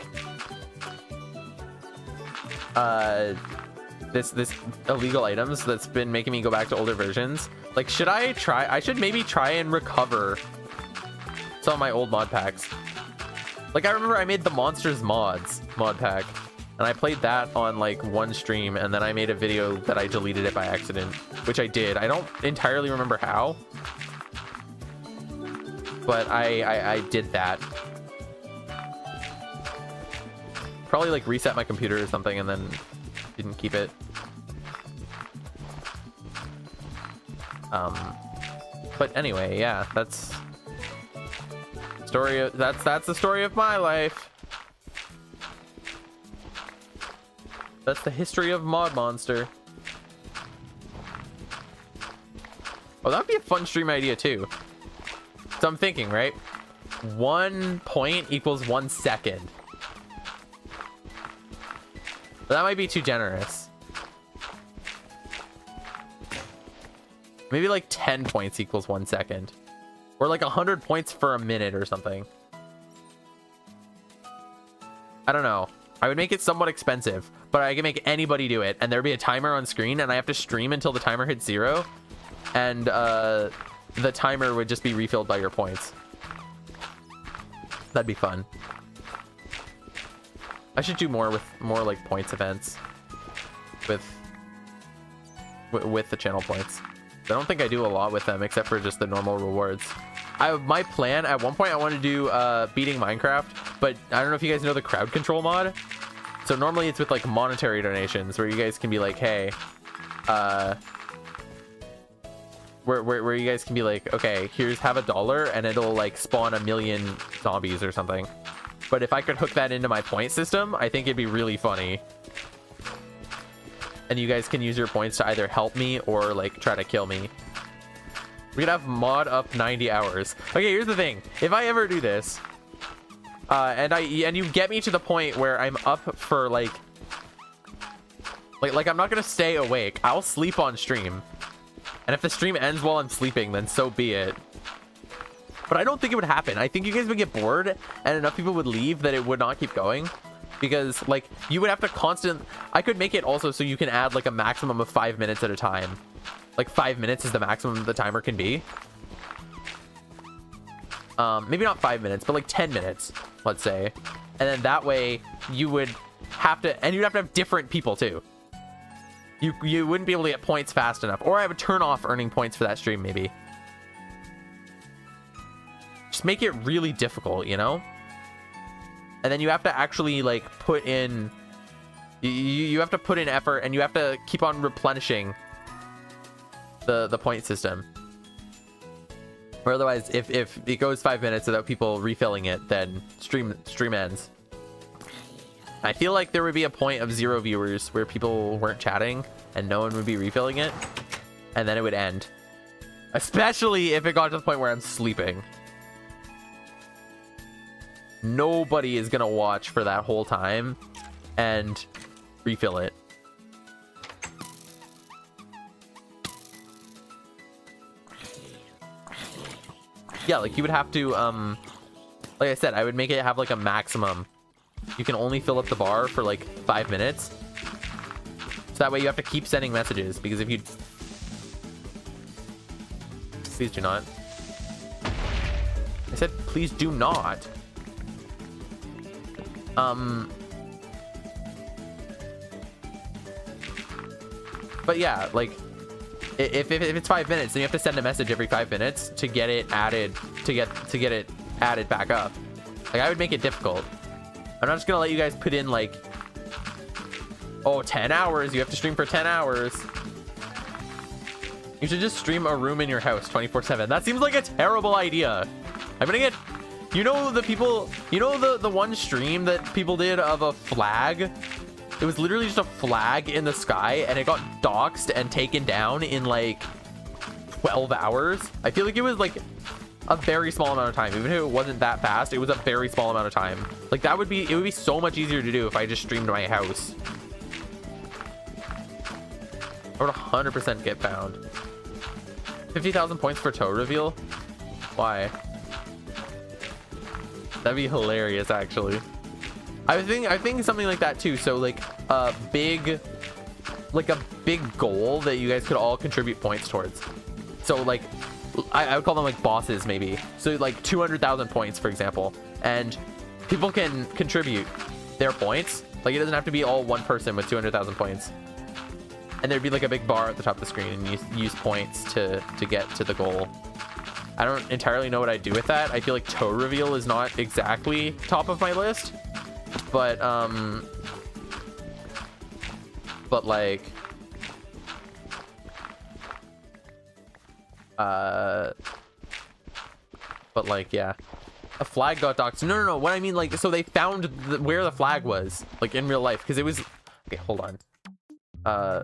this illegal items that's been making me go back to older versions. Like, I should maybe try and recover some of my old mod packs. Like, I remember I made the Monsters mod pack, and I played that on like one stream, and then I made a video that I deleted it by accident, which I did. I don't entirely remember how, but I did that. Probably like reset my computer or something, and then didn't keep it. But anyway, yeah, that's the story of my life. That's the history of ModMonster. Oh, that'd be a fun stream idea too. So I'm thinking, right? 1 point equals 1 second. But that might be too generous. Maybe like 10 points equals 1 second. Or like 100 points for a minute or something. I don't know. I would make it somewhat expensive, but I can make anybody do it, and there'd be a timer on screen, and I have to stream until the timer hits 0, and the timer would just be refilled by your points. That'd be fun. I should do more like points events with the channel points. I don't think I do a lot with them except for just the normal rewards. My plan at one point, I want to do beating Minecraft, but I don't know if you guys know the crowd control mod. So normally it's with like monetary donations where you guys can be like, hey, where you guys can be like, okay, have $1 and it'll like spawn 1 million zombies or something. But if I could hook that into my point system, I think it'd be really funny. And you guys can use your points to either help me or like try to kill me. We could have mod up 90 hours. Okay, here's the thing. If I ever do this, and you get me to the point where I'm up for like Like I'm not gonna stay awake. I'll sleep on stream. And if the stream ends while I'm sleeping, then so be it. But I don't think it would happen. I think you guys would get bored and enough people would leave that it would not keep going. Because like you would have to I could make it also so you can add like a maximum of 5 minutes at a time. Like 5 minutes is the maximum the timer can be. Maybe not 5 minutes, but like 10 minutes, let's say. And then that way you would have to, and you'd have to have different people too. You wouldn't be able to get points fast enough. Or I would turn off earning points for that stream maybe. Just make it really difficult, you know? And then you have to actually like put in, you have to put in effort and you have to keep on replenishing the point system. Or otherwise, if it goes 5 minutes without people refilling it, then stream ends. I feel like there would be a point of 0 viewers where people weren't chatting and no one would be refilling it, and then it would end. Especially if it got to the point where I'm sleeping. Nobody is gonna watch for that whole time and refill it. Yeah, like you would have to, like I said, I would make it have like a maximum. You can only fill up the bar for like 5 minutes. So that way you have to keep sending messages, because if you... Please do not. I said, please do not. But yeah, like, if it's 5 minutes, then you have to send a message every 5 minutes to get it added, to get it added back up. Like, I would make it difficult. I'm not just gonna let you guys put in like, oh, 10 hours. You have to stream for 10 hours. You should just stream a room in your house 24/7. That seems like a terrible idea. I'm gonna get, you know, the people, you know, the one stream that people did of a flag. It was literally just a flag in the sky and it got doxed and taken down in like 12 hours. I feel like it was like a very small amount of time. Even if it wasn't that fast, it was a very small amount of time. Like it would be so much easier to do if I just streamed my house. I would 100% get found. 50,000 points for toe reveal? Why? That'd be hilarious, actually. I think something like that too. So like a big goal that you guys could all contribute points towards. So like I would call them like bosses maybe. So like 200,000 points, for example, and people can contribute their points. Like it doesn't have to be all one person with 200,000 points. And there'd be like a big bar at the top of the screen, and you use points to get to the goal. I don't entirely know what I'd do with that. I feel like toe reveal is not exactly top of my list. But like yeah, a flag got docked. No, what I mean, like, so they found where the flag was, like in real life, because it was, okay, hold on, I'm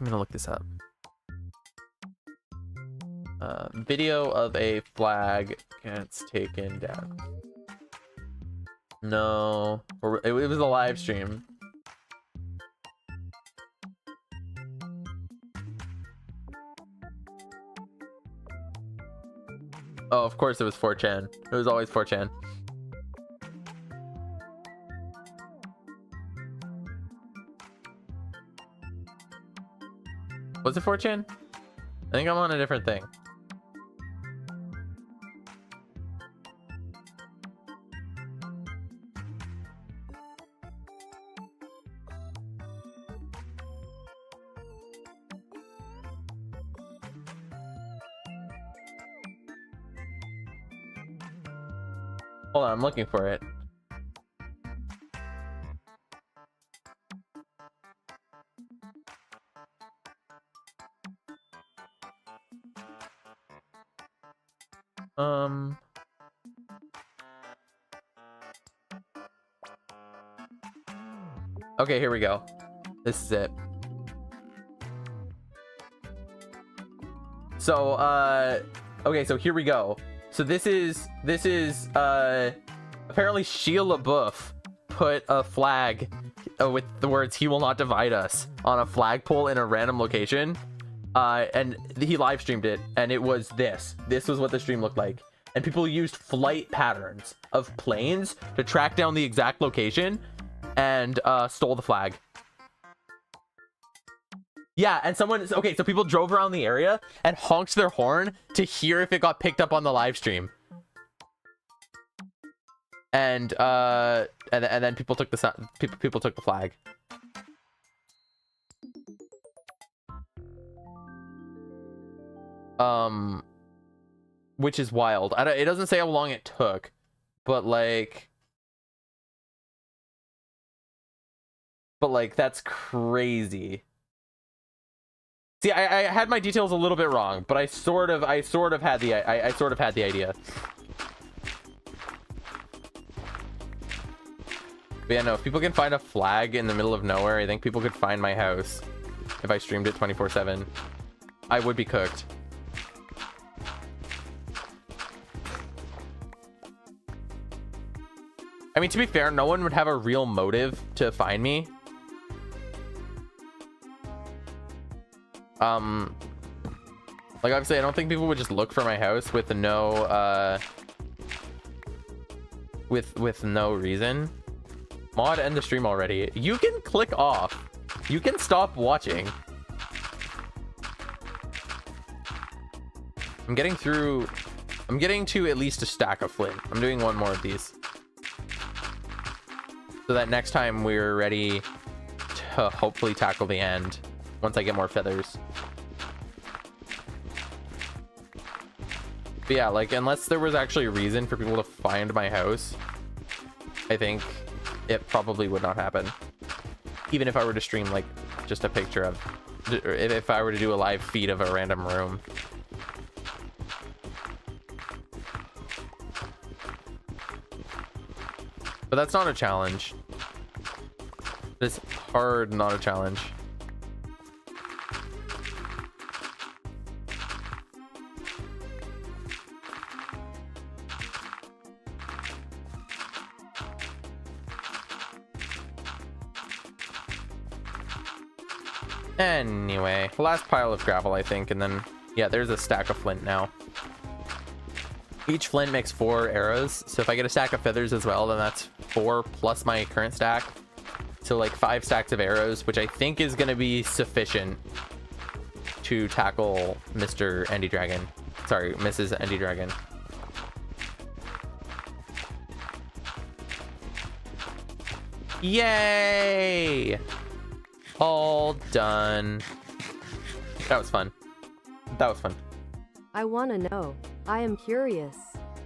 gonna look this up. Video of a flag gets taken down. No, it was a live stream. Oh, of course it was 4chan. It was always 4chan. Was it 4chan? I think I'm on a different thing. Hold on, I'm looking for it. Okay, here we go. This is it. So, okay, so here we go. So this is apparently Sheila LaBeouf put a flag with the words "He will not divide us" on a flagpole in a random location, and he live streamed it, and it was this. This was what the stream looked like, and people used flight patterns of planes to track down the exact location, and stole the flag. Yeah, and okay, so people drove around the area and honked their horn to hear if it got picked up on the live stream. And then people took the people took the flag. Which is wild. It doesn't say how long it took, but like that's crazy. See, I had my details a little bit wrong, but I sort of had the idea. But yeah, no, if people can find a flag in the middle of nowhere, I think people could find my house if I streamed it 24/7. I would be cooked. I mean, to be fair, no one would have a real motive to find me. Like, obviously, I don't think people would just look for my house with no, with no reason. Mod, end the stream already. You can click off. You can stop watching. I'm getting to at least a stack of flint. I'm doing one more of these, so that next time we're ready to hopefully tackle the end once I get more feathers. But yeah, like, unless there was actually a reason for people to find my house, I think it probably would not happen. Even if I were to stream like just a picture of, if I were to do a live feed of a random room. But that's not a challenge. It's hard, not a challenge. Anyway, last pile of gravel, I think, and then yeah, there's a stack of flint now. Each flint makes 4 arrows, so if I get a stack of feathers as well, then that's 4 plus my current stack, so like 5 stacks of arrows, which I think is going to be sufficient to tackle Mr. Endy Dragon. Sorry, Mrs. Endy Dragon. Yay! All done. That was fun. That was fun. I want to know. I am curious.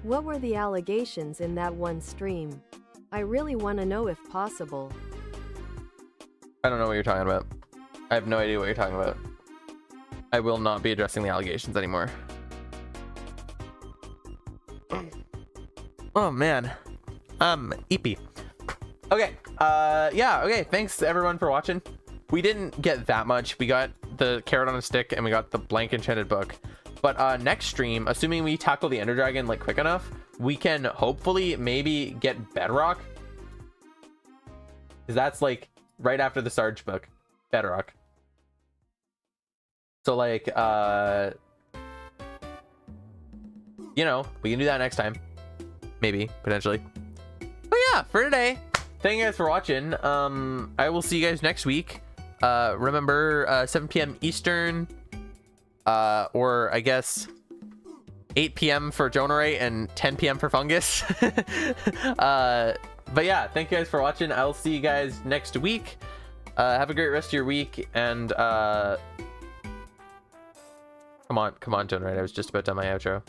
What were the allegations in that one stream? I really want to know if possible. I don't know what you're talking about. I have no idea what you're talking about. I will not be addressing the allegations anymore. Oh man. EP. Okay. Yeah, okay. Thanks everyone for watching. We didn't get that much. We got the carrot on a stick and we got the blank enchanted book. But next stream, assuming we tackle the Ender Dragon like quick enough, we can hopefully maybe get Bedrock. Because that's like right after the Sarge book. Bedrock. So like, you know, we can do that next time. Maybe, potentially. But yeah, for today, thank you guys for watching. I will see you guys next week. Remember 7 p.m. Eastern, or I guess 8 p.m. for Jonaray and 10 p.m. for Fungus. But yeah, thank you guys for watching. I'll see you guys next week. Have a great rest of your week, and come on, Jonaray. I was just about done my outro.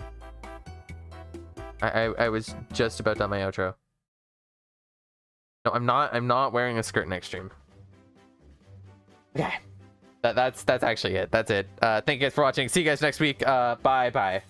I was just about done my outro. No, I'm not wearing a skirt next stream. Okay. That's actually it. That's it. Thank you guys for watching. See you guys next week. Bye.